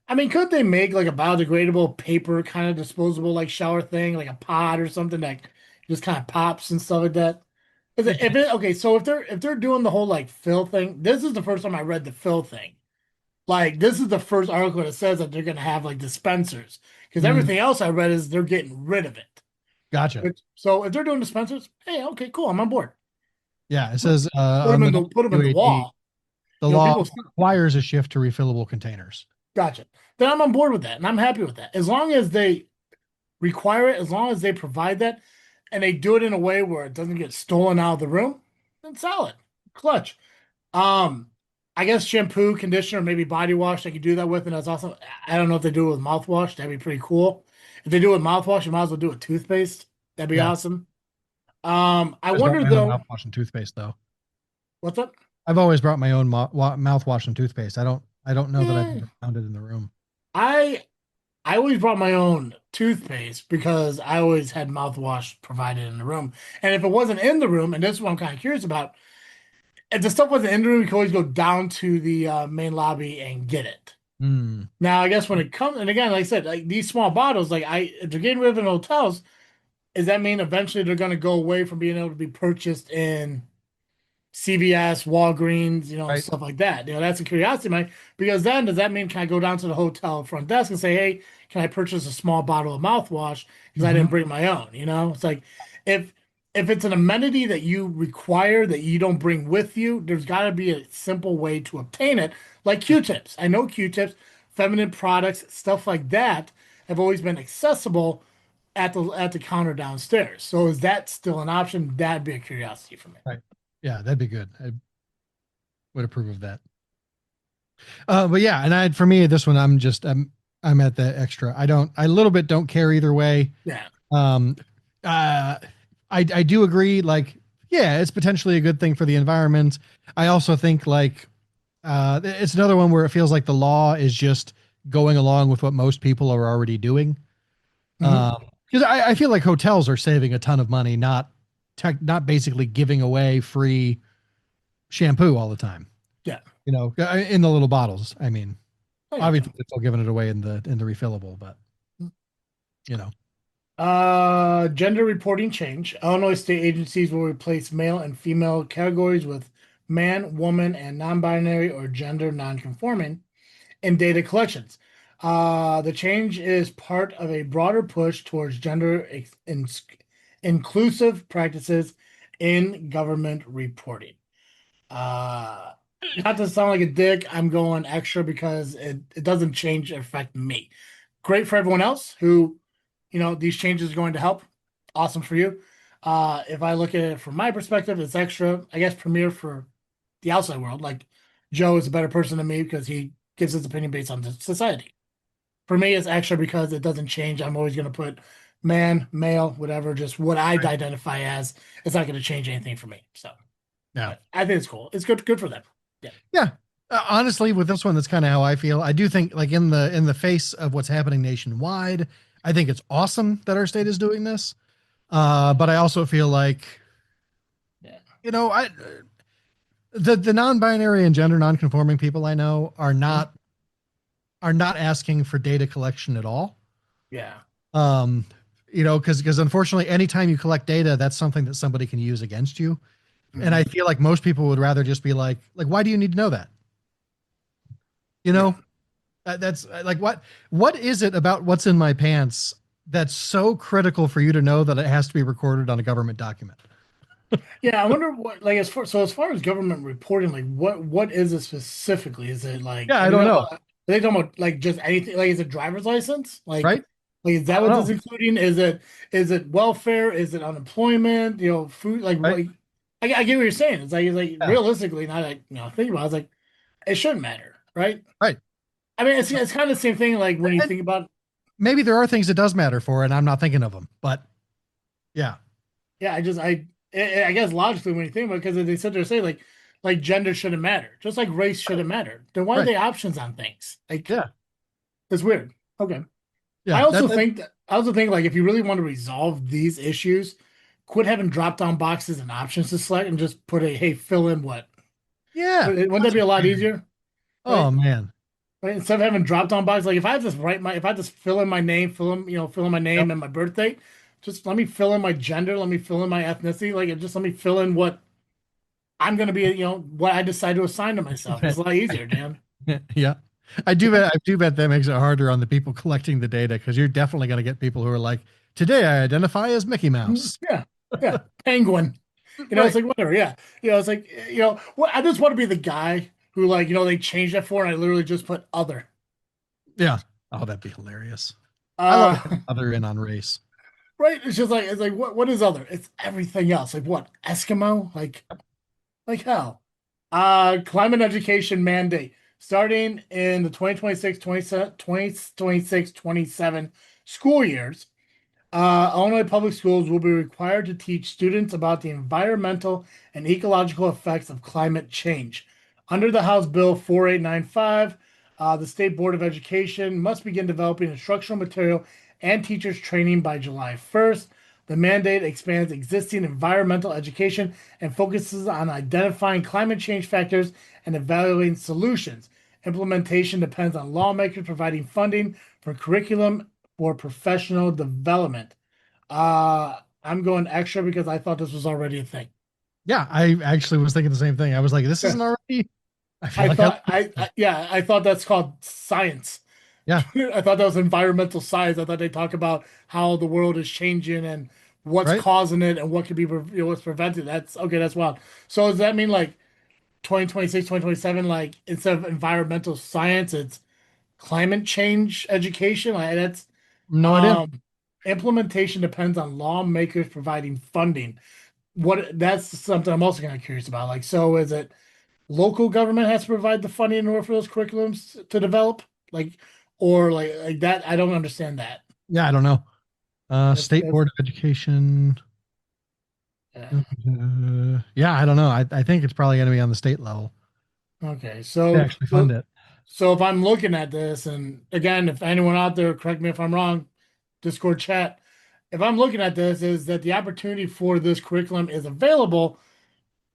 I mean, could they make like a biodegradable paper kind of disposable like shower thing, like a pod or something that just kind of pops and stuff like that? They can. Okay, so if they're doing the whole like fill thing, this is the first time I read the fill thing. Like this is the first article that says that they're gonna have like dispensers because Mm, everything else I read is they're getting rid of it. gotcha. So if they're doing dispensers, hey, okay, cool, I'm on board. Yeah, it Put, says put on them the in note the put them in the UAD, wall. the law People requires a shift to refillable containers. gotcha. Then I'm on board with that, and I'm happy with that. As long as they require it, as long as they provide that, and they do it in a way where it doesn't get stolen out of the room, then solid, clutch. Um, I guess shampoo, conditioner, maybe body wash they could do that with, and that's awesome. I don't know if they do it with mouthwash. That'd be pretty cool. If they do it with mouthwash, you might as well do it with toothpaste. That'd be Yeah, awesome. I I've brought wonder my own though, mouthwash and toothpaste though. what's up? I've always brought my own mouthwash and toothpaste. I don't know that I've Eh, ever found it in the room. I I always brought my own toothpaste because I always had mouthwash provided in the room. And if it wasn't in the room, and this is what I'm kind of curious about, if the stuff wasn't in the room, you could always go down to the main lobby and get it. Hmm. Now, I guess when it comes, and again, like I said, like these small bottles, if they're getting rid of it in hotels, does that mean eventually they're going to go away from being able to be purchased in CVS, Walgreens, Right. stuff like that? That's a curiosity, Mike. Because then does that mean can I go down to the hotel front desk and say, hey, can I purchase a small bottle of mouthwash because I Hmm. didn't bring my own? It's like if if it's an amenity that you require that you don't bring with you, there's got to be a simple way to obtain it, like Q-tips. I know Q-tips, feminine products, stuff like that have always been accessible at the counter downstairs. So is that still an option? That'd be a curiosity for me. Right. Yeah, that'd be good. I would approve of that. But yeah, and for me, this one, I'm at the extra. I a little bit don't care either way. Yeah. Um, uh, I do agree. Like, yeah, it's potentially a good thing for the environment. I also think like, it's another one where it feels like the law is just going along with what most people are already doing. Hmm. Because I feel like hotels are saving a ton of money, not basically giving away free shampoo all the time. Yeah. In the little bottles. I mean, I gotcha. obviously they're still giving it away in the refillable, but you know, Gender reporting change. Illinois state agencies will replace male and female categories with man, woman, and non-binary or gender non-conforming in data collections. The change is part of a broader push towards inclusive practices in government reporting. Uh, Not to sound like a dick, I'm going extra because it doesn't change or affect me. Great for everyone else who, these changes are going to help. Awesome for you. If I look at it from my perspective, it's extra, I guess, premier for the outside world. Like Joe is a better person than me because he gives his opinion based on the society. For me, it's extra because it doesn't change. I'm always going to put man, male, whatever, just what I'd right. identify as. It's not going to change anything for me. So. Yeah, But I think it's cool. It's good for them. Yeah. yeah. Honestly, with this one, that's kind of how I feel. I do think, like in the face of what's happening nationwide, I think it's awesome that our state is doing this. But I also feel like, Yeah. I the non-binary and gender non-conforming people I know Mhm. are not asking for data collection at all. Yeah. Um, because unfortunately, anytime you collect data, that's something that somebody can use against you. And I Mhm. feel like most people would rather just be like, why do you need to know that? You Yeah. know, that's like, what is it about what's in my pants that's so critical for you to know that it has to be recorded on a government document? Yeah. I wonder what like as far as government reporting, like what is it specifically? Is it like Yeah, are I they don't talking know. about, like just anything like is it driver's license? Right? Like is I that don't what this know. is including? Is it welfare? Is it unemployment? Food like Right? what I get what you're saying. It's like Yeah. realistically, now that think about it, it's like it shouldn't matter, right? Right. I mean it's kind of the same thing like when you And think about maybe there are things it does matter for, and I'm not thinking of them. But yeah. yeah, I guess logically when you think about it, because they sit there and say like gender shouldn't matter, just like race shouldn't matter. Then why are Right. they options on things? Like Yeah. it's weird. Okay. Yeah. I also think like if you really want to resolve these issues, quit having drop down boxes and options to select and just put a hey, fill in what. Yeah. Wouldn't that That's be a lot weird. easier? Oh Right? man. Right? Instead of having drop down boxes, like if I just fill in my name, fill in my Yep. name and my birthday, just let me fill in my gender, let me fill in my ethnicity, like just let me fill in what I'm gonna be, what I decide to assign to myself. It's a lot easier, Dan. Yeah. I do bet that makes it harder on the people collecting the data because you're definitely going to get people who are like, today I identify as Mickey Mouse. Yeah. Yeah. Penguin. It's Right. like whatever. Yeah. It's like, what I just want to be the guy who like, they changed that for and I literally just put other. Yeah. Oh, that'd be hilarious. I love Uh having other in on race. right. It's like what is other? It's everything else. Like what? Eskimo? Like hell. Climate education mandate starting in the 2026-27 school years. Illinois public schools will be required to teach students about the environmental and ecological effects of climate change. Under the House Bill 4895, the State Board of Education must begin developing instructional material and teachers training by July 1st. The mandate expands existing environmental education and focuses on identifying climate change factors and evaluating solutions. Implementation depends on lawmakers providing funding for curriculum for professional development. I'm going extra because I thought this was already a thing. Yeah, I actually was thinking the same thing. I was like, this Yeah. isn't already. I feel like I. Yeah, I thought that's called science. Yeah, I thought that was environmental science. I thought they talk about how the world is changing and what's right. causing it and what could be what's prevented. That's okay. That's wild. So does that mean like 2026, 2027, like instead of environmental science, it's climate change education? Like that's No idea. um implementation depends on lawmakers providing funding. What that's something I'm also kind of curious about. Like, so is it local government has to provide the funding in order for those curriculums to develop? Like, or like that? I don't understand that. Yeah, I don't know. State That's Board of Education. yeah. Yeah, I don't know. I think it's probably going to be on the state level. Okay. They actually fund it. So if I'm looking at this, and again, if anyone out there, correct me if I'm wrong, Discord chat. If I'm looking at this, is that the opportunity for this curriculum is available,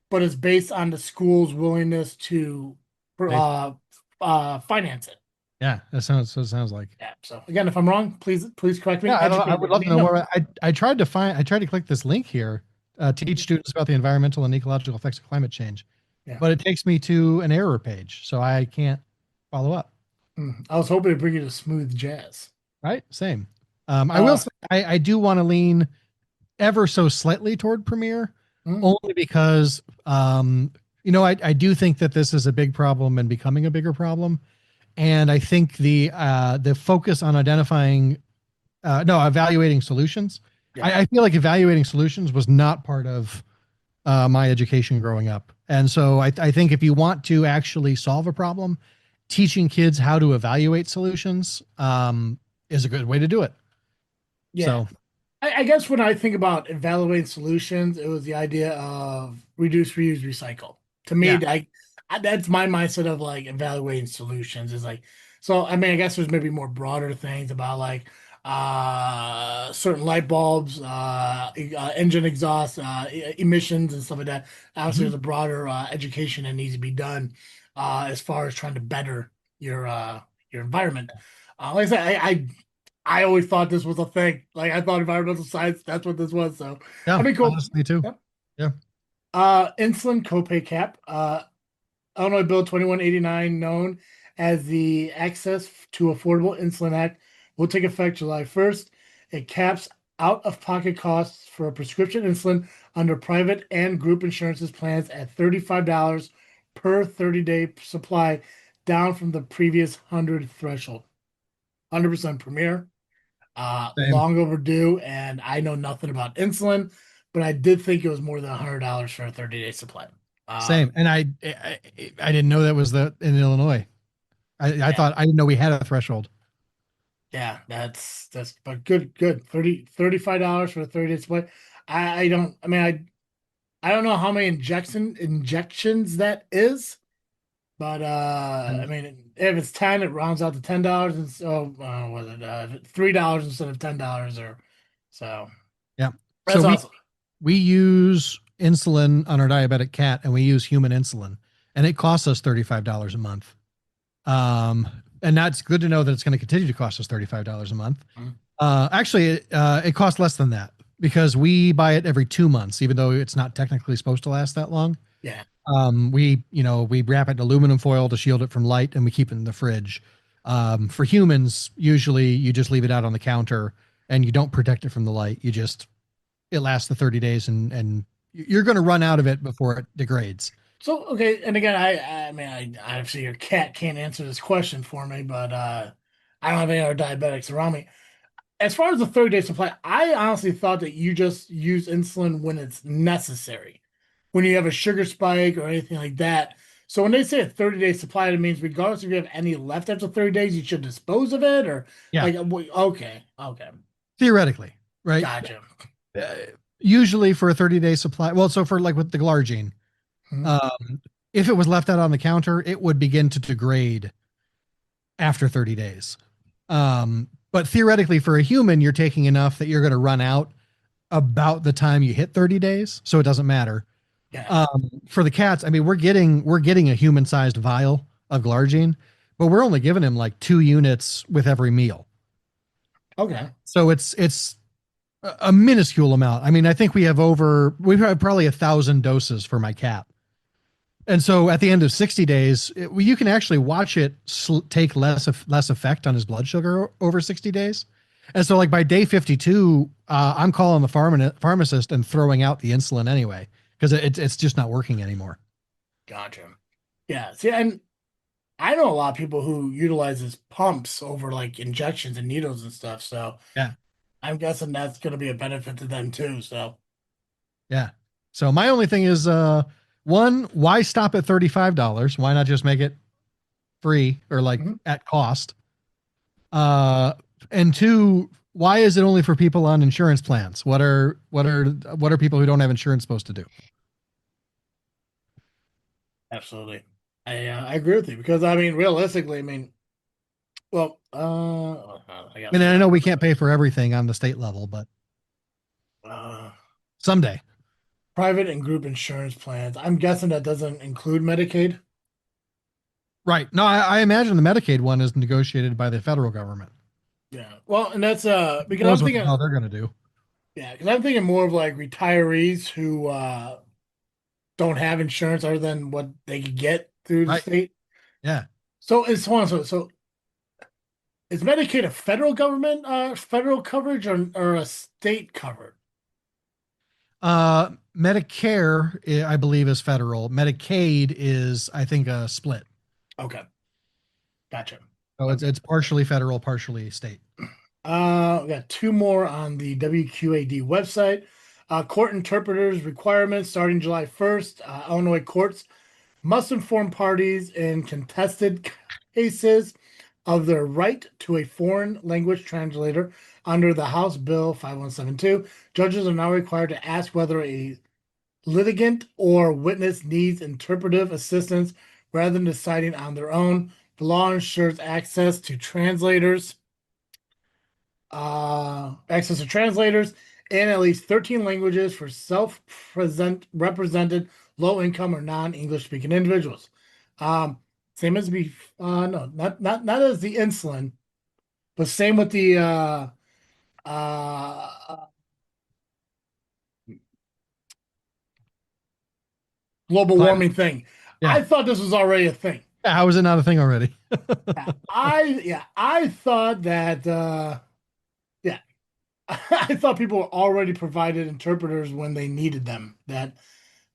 but it's based on the school's willingness to Pay for. uh finance it. Yeah, that sounds like. Yeah. So again, if I'm wrong, please correct me, Yeah, I don't know. I educate me. would I love to need to know know. more. I tried to click this link here, teach students about the environmental and ecological effects of climate change, Yeah. but it takes me to an error page, so I can't follow up. I was hoping to bring you to smooth jazz. Right? Same. I will Uh, say I do want to lean ever so slightly toward Premiere, mm, only because I do think that this is a big problem and becoming a bigger problem. And I think the focus on identifying no evaluating solutions. yeah. I feel like evaluating solutions was not part of my education growing up. And so I think if you want to actually solve a problem, teaching kids how to evaluate solutions is a good way to do it. Yeah. So I guess when I think about evaluating solutions, it was the idea of reduce, reuse, recycle. To yeah. me, that's my mindset of like evaluating solutions is like, so I mean, I guess there's maybe more broader things about like certain light bulbs, engine exhaust, emissions and stuff like that. Obviously, Mhm. there's a broader education that needs to be done as far as trying to better your environment. Like I said, I always thought this was a thing. Like I thought environmental science, that's what this was. So I Yeah, mean, cool. honestly too. Yep. Yeah. Insulin copay cap. Illinois Bill 2189, known as the Access to Affordable Insulin Act, will take effect July 1st. It caps out-of-pocket costs for a prescription insulin under private and group insurances plans at $35 per 30-day supply, down from the previous 100 threshold. 100% Premier. Same. Long overdue, and I know nothing about insulin, but I did think it was more than $100 for a 30-day supply. Same. And I didn't know that was the in Illinois. I Yeah, thought I didn't know we had a threshold. yeah, but good, good. $35 for a 30-day supply. I don't, I mean, I don't know how many injections that is, but I And mean, if it's 10, it rounds out to $10, and so was it $3 instead of $10, or so. yeah. So That's awesome. we use insulin on our diabetic cat, and we use human insulin, and it costs us $35 a month. And that's good to know that it's going to continue to cost us $35 a month. Mhm. Actually, it costs less than that because we buy it every 2 months, even though it's not technically supposed to last that long. Yeah. We wrap it in aluminum foil to shield it from light, and we keep it in the fridge. For humans, usually you just leave it out on the counter and you don't protect it from the light. It lasts the 30 days, and you're going to run out of it before it degrades. So okay, and again, I mean, I obviously your cat can't answer this question for me, but I don't have any other diabetics around me. As far as the 30-day supply, I honestly thought that you just use insulin when it's necessary, when you have a sugar spike or anything like that. So when they say a 30-day supply, it means regardless if you have any left after 30 days, you should dispose of it, or Yeah, like, okay, okay, theoretically, right? gotcha. Uh, Usually for a 30-day supply. Well, so for like with the glargine, Mhm. um, if it was left out on the counter, it would begin to degrade after 30 days. But theoretically, for a human, you're taking enough that you're going to run out about the time you hit 30 days, so it doesn't matter. Yeah, For the cats, I mean, we're getting a human-sized vial of glargine, but we're only giving him like 2 units with every meal. okay, So it's a minuscule amount. I mean, I think we've had probably 1,000 doses for my cat. And so at the end of 60 days, you can actually watch it take less effect on his blood sugar over 60 days. And so like by day 52, I'm calling the pharmacist and throwing out the insulin anyway because it's just not working anymore. gotcha. Yeah, see, and I know a lot of people who utilizes pumps over like injections and needles and stuff. So Yeah. I'm guessing that's going to be a benefit to them too. So Yeah. So my only thing is one, why stop at $35? Why not just make it free or like mhm. at cost? Uh and two, why is it only for people on insurance plans? What are people who don't have insurance supposed to do? Absolutely, I agree with you because I mean, realistically, I mean, well, I I got mean, I forgot. know we can't pay for everything on the state level, but Uh, someday. Private and group insurance plans. I'm guessing that doesn't include Medicaid. Right. No, I imagine the Medicaid one is negotiated by the federal government. Yeah. Well, and that's Who because knows I'm what the thinking, hell they're going to do? yeah, because I'm thinking more of like retirees who don't have insurance other than what they could get through the Right. state. Yeah. So it's one. So is Medicaid a federal government federal coverage, or a state covered? Medicare, I believe, is federal. Medicaid is, I think, a split. Okay, gotcha. So Okay. it's partially federal, partially state. We got two more on the WQAD website. Court interpreters requirements starting July 1st. Illinois courts must inform parties in contested cases of their right to a foreign language translator under the House Bill 5172. Judges are now required to ask whether a litigant or witness needs interpretive assistance rather than deciding on their own. The law ensures access to translators in at least 13 languages for self-present represented low-income or non-English speaking individuals. Um, Same as no, not as the insulin, but same with the uh, global Climate. warming thing. Yeah. I thought this was already a thing. Yeah, how is it not a thing already? I thought that yeah, I thought people were already provided interpreters when they needed them. That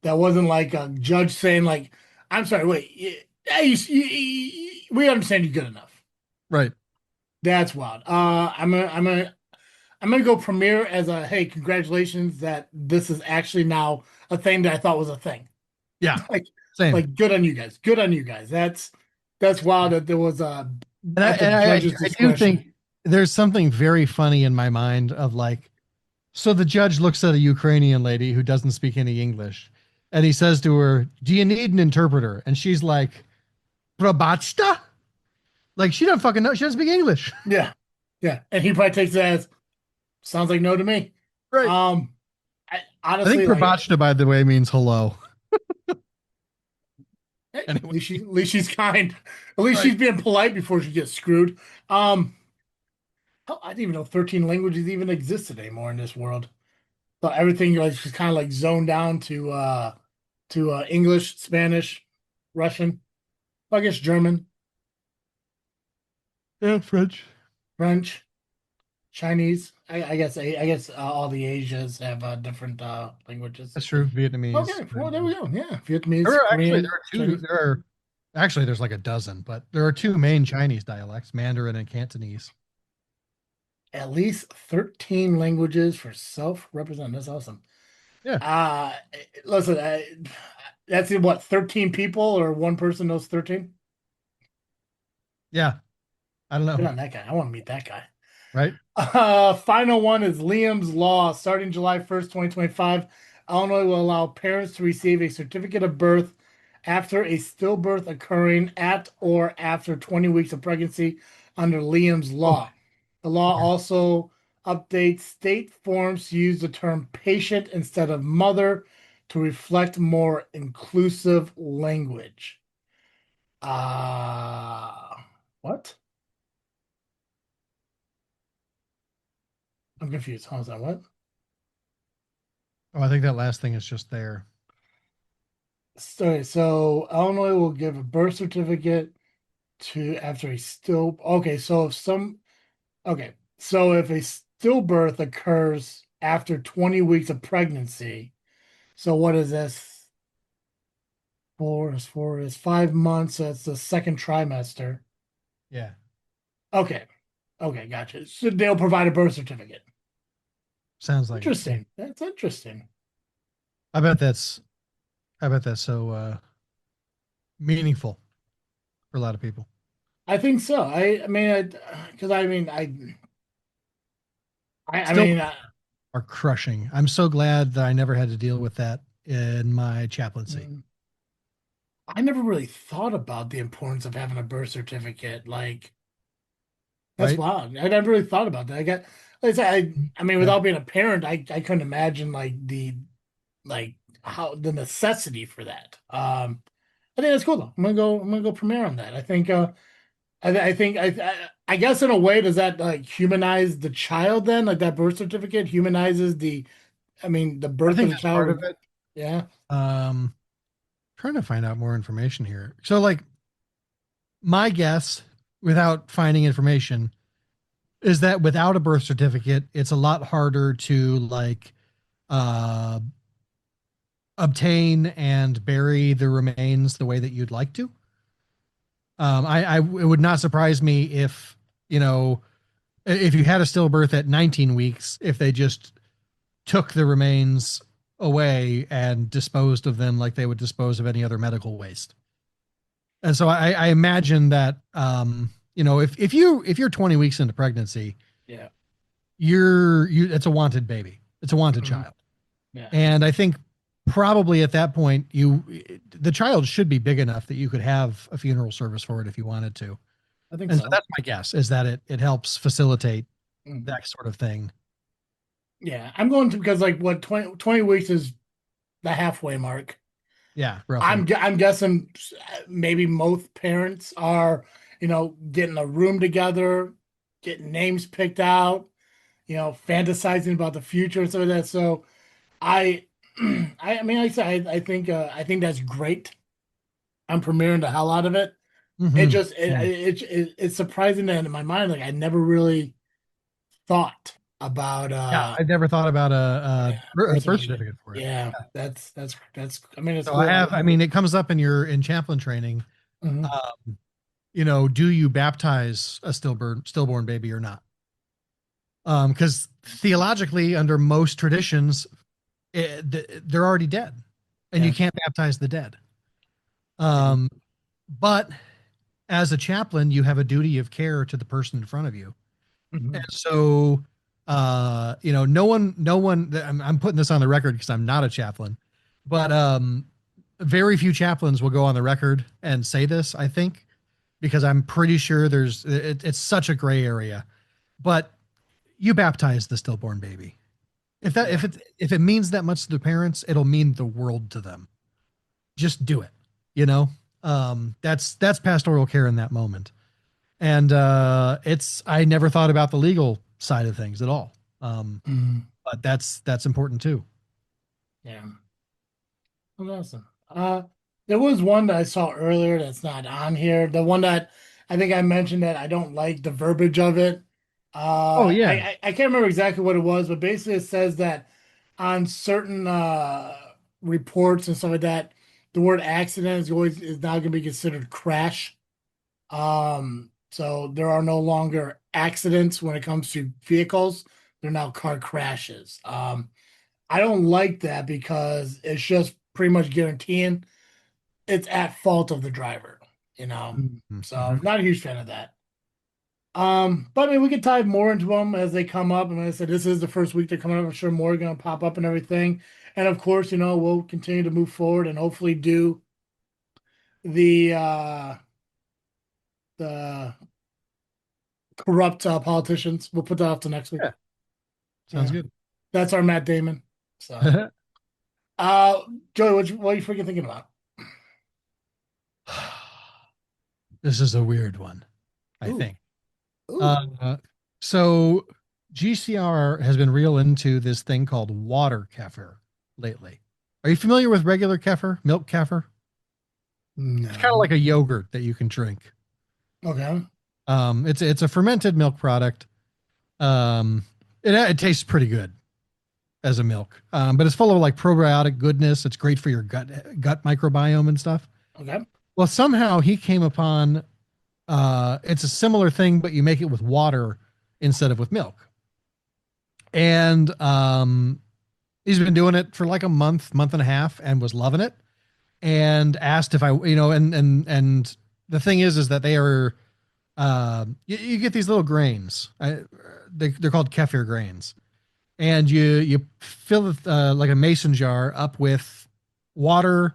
wasn't like a judge saying like, "I'm sorry, wait, hey, we understand you good enough." Right. That's wild. I'm gonna go premiere as a hey, congratulations that this is actually now a thing that I thought was a thing. Yeah. Like, Same. like good on you guys. Good on you guys. That's wild that there was a And I at the and I, judge's I do discretion. think there's something very funny in my mind of like, so the judge looks at a Ukrainian lady who doesn't speak any English, And he says to her, "Do you need an interpreter?" And she's like, "Probachta?" Like she doesn't fucking know. She doesn't speak English. Yeah, yeah, and he probably takes that as sounds like no to me. Right. Um, I think honestly, like, probachta, by the way, means hello. hey, Anyway, at least she's kind. At least right. she's being polite before she gets screwed. Hell, I didn't even know 13 languages even existed anymore in this world. So everything was just kind of like zoned down to English, Spanish, Russian, I guess German, Yeah, French. French, Chinese. I guess all the Asias have different languages. That's true. Vietnamese. Okay, well there we go. Yeah, Vietnamese, There Korean, are two. Chinese. Actually, there's like a dozen, but there are two main Chinese dialects, Mandarin and Cantonese. At least 13 languages for self-represent. That's awesome. Yeah. Uh listen, that's in what 13 people or one person knows 13? Yeah. I don't Good know. on that guy. I want to meet that guy. Right. Final one is Liam's Law. Starting July 1st, 2025, Illinois will allow parents to receive a certificate of birth after a stillbirth occurring at or after 20 weeks of pregnancy under Liam's Oh, Law. The law okay. also updates state forms to use the term patient instead of mother to reflect more inclusive language. What? I'm confused. Hold on, what? Oh, I think that last thing is just there. So Illinois will give a birth certificate to after a still. Okay, so if some. Okay, so if a stillbirth occurs after 20 weeks of pregnancy, so what is this? Four is 5 months. So it's the second trimester. Yeah. Okay, okay, gotcha. So they'll provide a birth certificate. Sounds like it. Yeah. Interesting. That's interesting. I bet that's I bet that's so meaningful for a lot of people. I think so. I mean, because I Still mean, are crushing. I'm so glad that I never had to deal with that in my chaplaincy. mm, I never really thought about the importance of having a birth certificate. Like, that's Right? wild. I never really thought about that. Like I said, I mean, Yeah. without being a parent, I couldn't imagine like how the necessity for that. I think that's cool though. I'm gonna go premiere on that. I think, I think, I guess in a way, does that like humanize the child then? Like that birth certificate humanizes I mean, the I birth of think the that's part of child. it. Yeah. Um, Trying to find out more information here. So, like, my guess, without finding information, is that without a birth certificate, it's a lot harder to like uh, obtain and bury the remains the way that you'd like to. It would not surprise me if you know if you had a stillbirth at 19 weeks, if they just took the remains away and disposed of them like they would dispose of any other medical waste. And so I imagine that if you're 20 weeks into pregnancy, Yeah. you it's a wanted baby. It's a wanted Mhm. child. Yeah. And I think probably at that point the child should be big enough that you could have a funeral service for it if you wanted to. I think And so so. that's my guess is that it helps facilitate Mhm. that sort of thing. Yeah. I'm going to because like what 20 weeks is the halfway mark. Yeah, roughly. I'm guessing maybe most parents are, getting a room together, getting names picked out, fantasizing about the future and stuff like that. So I, I mean, like I said, I think that's great. I'm premiering the hell out of it. It Hmm. just, Yeah. it's surprising that in my mind, like I never really thought about, Yeah, I've never thought about yeah, a birth birth certificate. certificate for it. Yeah, I mean, it's So I cool. have, I mean, it comes up in in chaplain training. Mhm. Um, do you baptize a stillborn baby or not? Because theologically, under most traditions, they're already dead, and you Yeah. can't baptize the dead. Mhm. Um, but as a chaplain, you have a duty of care to the person in front of you, and Mhm. so no one. I'm putting this on the record because I'm not a chaplain. But very few chaplains will go on the record and say this, I think, because I'm pretty sure it's such a gray area. But you baptize the stillborn baby. Yeah. If it means that much to the parents, it'll mean the world to them. Just do it. You know? That's pastoral care in that moment. And it's I never thought about the legal side of things at all. Mm, But that's important too. yeah. That's awesome. There was one that I saw earlier that's not on here. The one that I think I mentioned that I don't like the verbiage of it. Oh yeah. I can't remember exactly what it was, but basically it says that on certain reports and stuff like that, the word accident is now going to be considered crash. So there are no longer accidents when it comes to vehicles. They're now car crashes. I don't like that because it's just pretty much guaranteeing it's at fault of the driver, you know. So Mm-hmm. I'm not a huge fan of that. But I mean, we could dive more into them as they come up. And like I said, this is the first week they're coming up. I'm sure more are going to pop up and everything. And of course, we'll continue to move forward and hopefully do the the corrupt politicians. We'll put that off to next week. Yeah, sounds Yeah, good. that's our Matt Damon. So, uh, Joey, what are you freaking thinking about? This is a weird one, I Ooh, think. ooh, So GCR has been real into this thing called water kefir lately. Are you familiar with regular kefir, milk kefir? It's kind of no. like a yogurt that you can drink. Okay. It's a fermented milk product. Um, it tastes pretty good as a milk, but it's full of like probiotic goodness. It's great for your gut microbiome and stuff. Okay. Well, somehow he came upon it's a similar thing, but you make it with water instead of with milk. And he's been doing it for like a month and a half, and was loving it. And asked if I, and the thing is that they are, you get these little grains. They're called kefir grains, and you fill it like a mason jar up with water,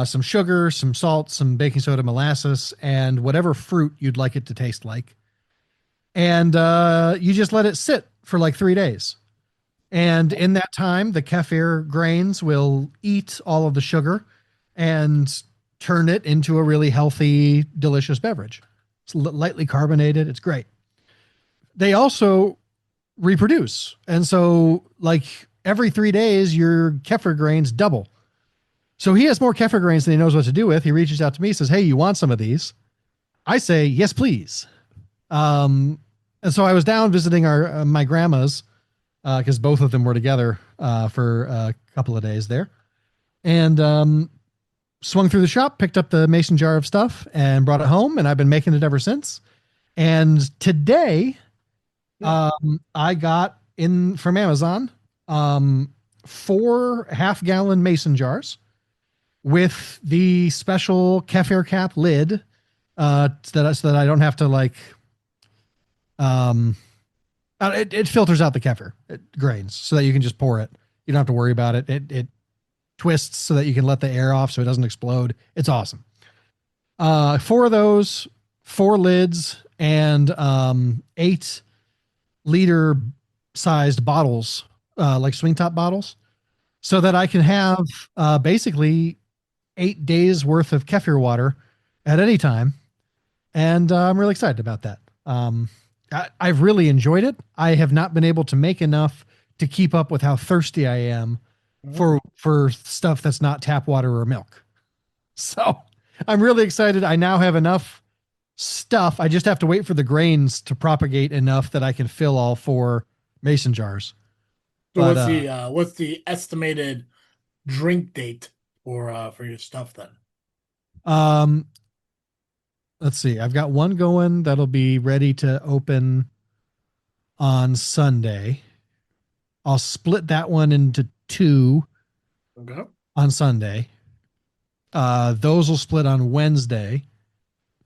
some sugar, some salt, some baking soda, molasses, and whatever fruit you'd like it to taste like. And you just let it sit for like 3 days. And in that time, the kefir grains will eat all of the sugar and turn it into a really healthy, delicious beverage. It's lightly carbonated. It's great. They also reproduce. And so, like, every 3 days, your kefir grains double. So he has more kefir grains than he knows what to do with. He reaches out to me, says, "Hey, you want some of these?" I say, "Yes, please." Um, and so I was down visiting our my grandma's because both of them were together for a couple of days there, and swung through the shop, picked up the mason jar of stuff, and brought it home. And I've been making it ever since. And today, Yeah. I got in from Amazon um, 4 half-gallon mason jars with the special kefir cap lid so that I don't have to like um, it filters out the kefir grains so that you can just pour it. You don't have to worry about it. It twists so that you can let the air off so it doesn't explode. It's awesome. 4 of those, 4 lids, and 8 liter sized bottles, like swing top bottles, so that I can have basically 8 days worth of kefir water at any time. And I'm really excited about that. I've really enjoyed it. I have not been able to make enough to keep up with how thirsty I am Mhm. for stuff that's not tap water or milk. So I'm really excited. I now have enough stuff. I just have to wait for the grains to propagate enough that I can fill all 4 mason jars. So But what's the estimated drink date for your stuff then? um, let's see. I've got one going that'll be ready to open on Sunday. I'll split that one into 2 Okay. on Sunday. Those will split on Wednesday.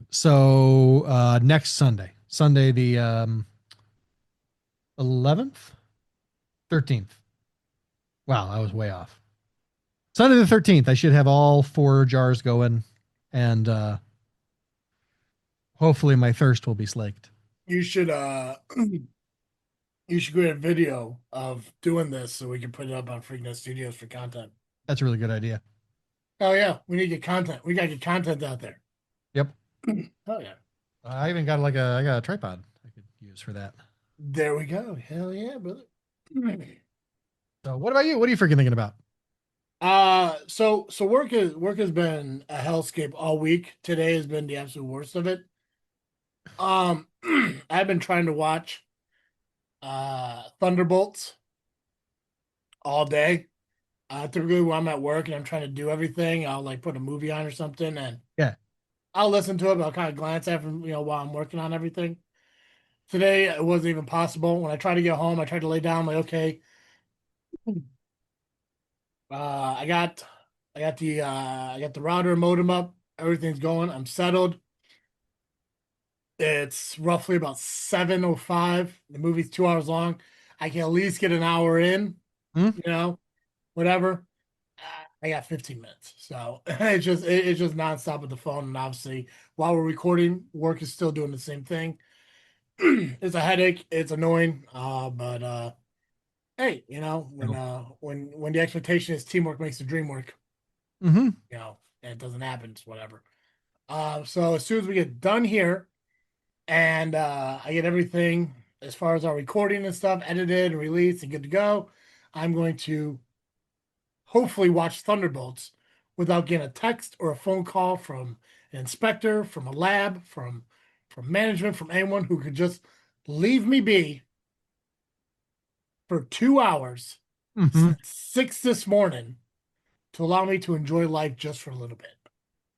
So next Sunday the 11th, 13th. Wow, I was way off. Sunday the 13th, I should have all 4 jars going, and hopefully my thirst will be slaked. You should you should create a video of doing this so we can put it up on Freakin Studios for content. That's a really good idea. Oh yeah, we need to get content. We gotta get content out there. Yep. Oh yeah. I even got I got a tripod I could use for that. There we go. Hell yeah, brother. So what about you? What are you freaking thinking about? So work has been a hellscape all week. Today has been the absolute worst of it. Um, I've been trying to watch Thunderbolts all day. Typically when I'm at work and I'm trying to do everything, I'll like put a movie on or something and Yeah. I'll listen to it, but I'll kind of glance at it, while I'm working on everything. Today it wasn't even possible. When I tried to get home, I tried to lay down, I'm like, okay, uh, I got I got the router modem up, everything's going, I'm settled. It's roughly about 7:05. The movie's 2 hours long. I can at least get an hour in, Hmm? whatever. I got 15 minutes. So it's just nonstop with the phone. And obviously, while we're recording, work is still doing the same thing. It's a headache. It's annoying. But hey, No. when the expectation is teamwork makes the dream work, Mm-hmm. and it doesn't happen, it's whatever. So as soon as we get done here and I get everything as far as our recording and stuff edited and released and good to go, I'm going to hopefully watch Thunderbolts without getting a text or a phone call from an inspector, from a lab, from management, from anyone who could just leave me be for 2 hours Mm-hmm. since 6 this morning to allow me to enjoy life just for a little bit.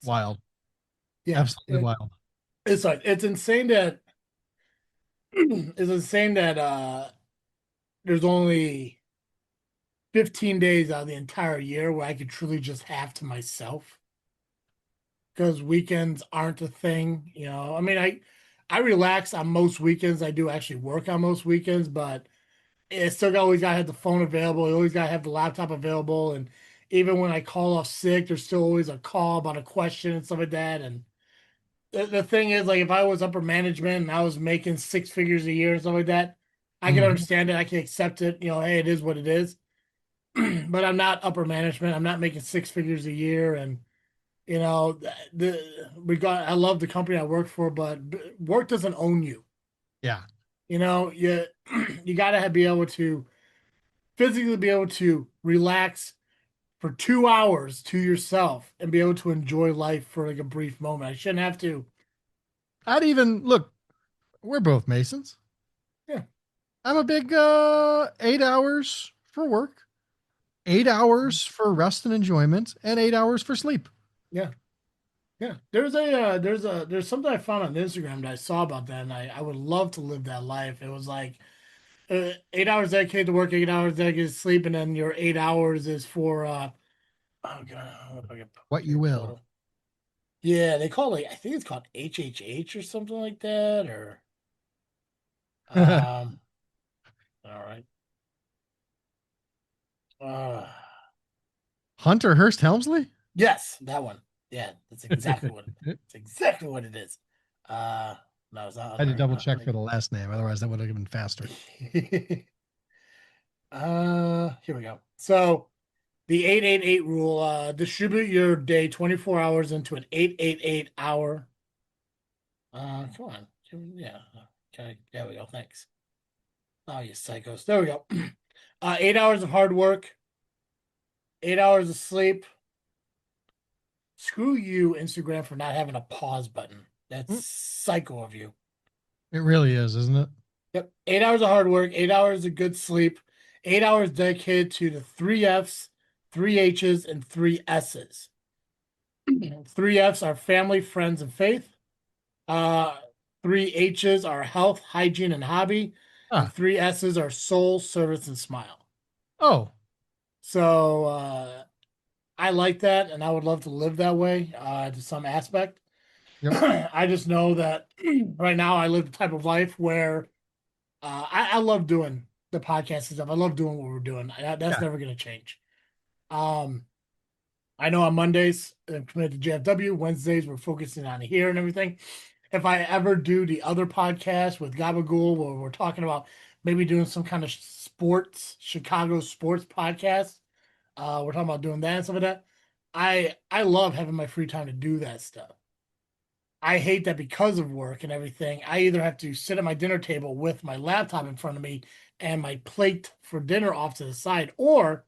So Wild. yeah, Absolutely wild. it's like it's insane that it's insane that there's only 15 days out of the entire year where I could truly just have to myself because weekends aren't a thing. I mean, I relax on most weekends. I do actually work on most weekends, but it's still always got to have the phone available. You always got to have the laptop available. And even when I call off sick, there's still always a call about a question and stuff like that. And the thing is, like, if I was upper management and I was making six figures a year and stuff like that, I can Mm-hmm. understand it. I can accept it. Hey, it is what it is. But I'm not upper management. I'm not making six figures a year. And I love the company I work for, but work doesn't own you. Yeah. You you gotta be able to physically be able to relax for 2 hours to yourself and be able to enjoy life for like a brief moment. I shouldn't have to. I'd even look, we're both Masons. Yeah, I'm a big 8 hours for work, 8 hours for rest and enjoyment, and 8 hours for sleep. yeah, yeah. There's something I found on Instagram that I saw about that, and I would love to live that life. It was like 8 hours dedicated to work, 8 hours dedicated to sleep, and then your 8 hours is for oh god, what if I can What get you a will. photo? Yeah, they call it. I think it's called HHH or something like that. Or um, all right. Uh, Hunter Hearst Helmsley? yes, that one. Yeah, that's exactly what it is. Uh, no, it's not I had to Hunter. double check for the last name, otherwise that would have been faster. Here we go. So the 888 rule. Distribute your day 24 hours into an 888 hour. Come on. Yeah. Okay. There we go. Thanks. Oh, you psychos. There we go. 8 hours of hard work, 8 hours of sleep. Screw you, Instagram, for not having a pause button. That's Mm, psycho of you. it really is, isn't it? Yep. 8 hours of hard work, 8 hours of good sleep, 8 hours dedicated to the three F's, three H's, and three S's. Three F's are family, friends, and faith. Uh, three H's are health, hygiene, and hobby. And Ah, three S's are soul, service, and smile. oh, So I like that, and I would love to live that way to some aspect. yep, I just know that right now I live the type of life where I love doing the podcast and stuff. I love doing what we're doing. That's yeah. never going to change. Um, I know on Mondays I'm committed to JFW. Wednesdays we're focusing on here and everything. If I ever do the other podcast with Gabagool where we're talking about maybe doing some kind of sports, Chicago sports podcast, we're talking about doing that and stuff like that. I love having my free time to do that stuff. I hate that because of work and everything, I either have to sit at my dinner table with my laptop in front of me and my plate for dinner off to the side, or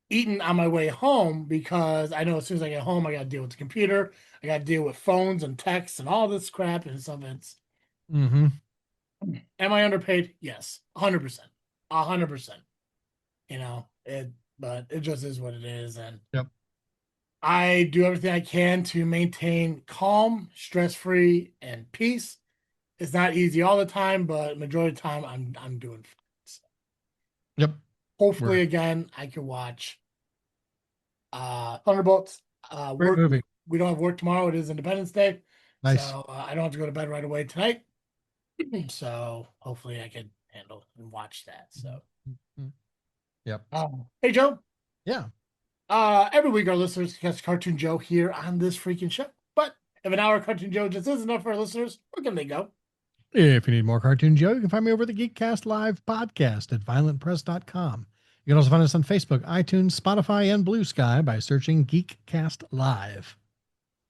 eating on my way home because I know as soon as I get home, I got to deal with the computer, I got to deal with phones and texts and all this crap and some of it's. Mm-hmm. Am I underpaid? Yes, 100%, 100%. You know it, but it just is what it is, and Yep. I do everything I can to maintain calm, stress free, and peace. It's not easy all the time, but majority of the time I'm doing fine. So Yep. hopefully We're again I can watch Thunderbolts. great Work movie. we don't have work tomorrow. It is Independence Day. Nice. So I don't have to go to bed right away tonight. So hopefully I can handle and watch that. So Mhm. Yep. hey Joe. Yeah. Every week our listeners catch Cartoon Joe here on this freaking show. But if an hour of Cartoon Joe just isn't enough for our listeners, where can they go? If you need more Cartoon Joe, you can find me over the Geekcast Live podcast at violentpress.com. You can also find us on Facebook, iTunes, Spotify, and Blue Sky by searching Geekcast Live.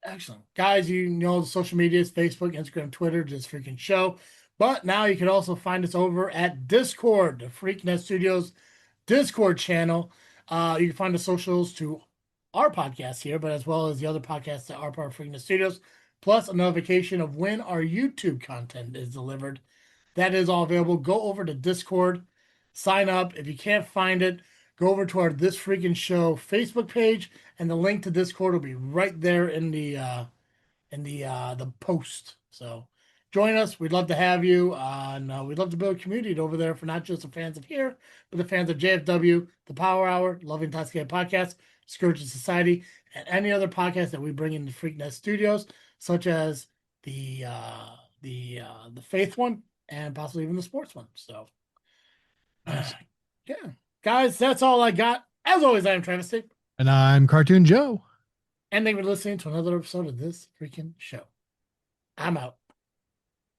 Excellent. Guys, you know the social medias, Facebook, Instagram, Twitter, just freaking show. But now you can also find us over at Discord, the Freaknet Studios Discord channel. You can find the socials to our podcast here, but as well as the other podcasts that are part of Freaking Studios, plus a notification of when our YouTube content is delivered. That is all available. Go over to Discord, sign up. If you can't find it, go over to our This Freaking Show Facebook page, and the link to Discord will be right there in the post. So join us. We'd love to have you. And we'd love to build a community over there for not just the fans of here, but the fans of JFW, the Power Hour, Loving Intoxicated Podcast, Scourge Society, and any other podcast that we bring into Freaknet Studios, such as the Faith one and possibly even the sports one. So Nice. yeah. Guys, that's all I got. As always, I am Travis State, And I'm Cartoon Joe. and thank you for listening to another episode of this freaking show. I'm out.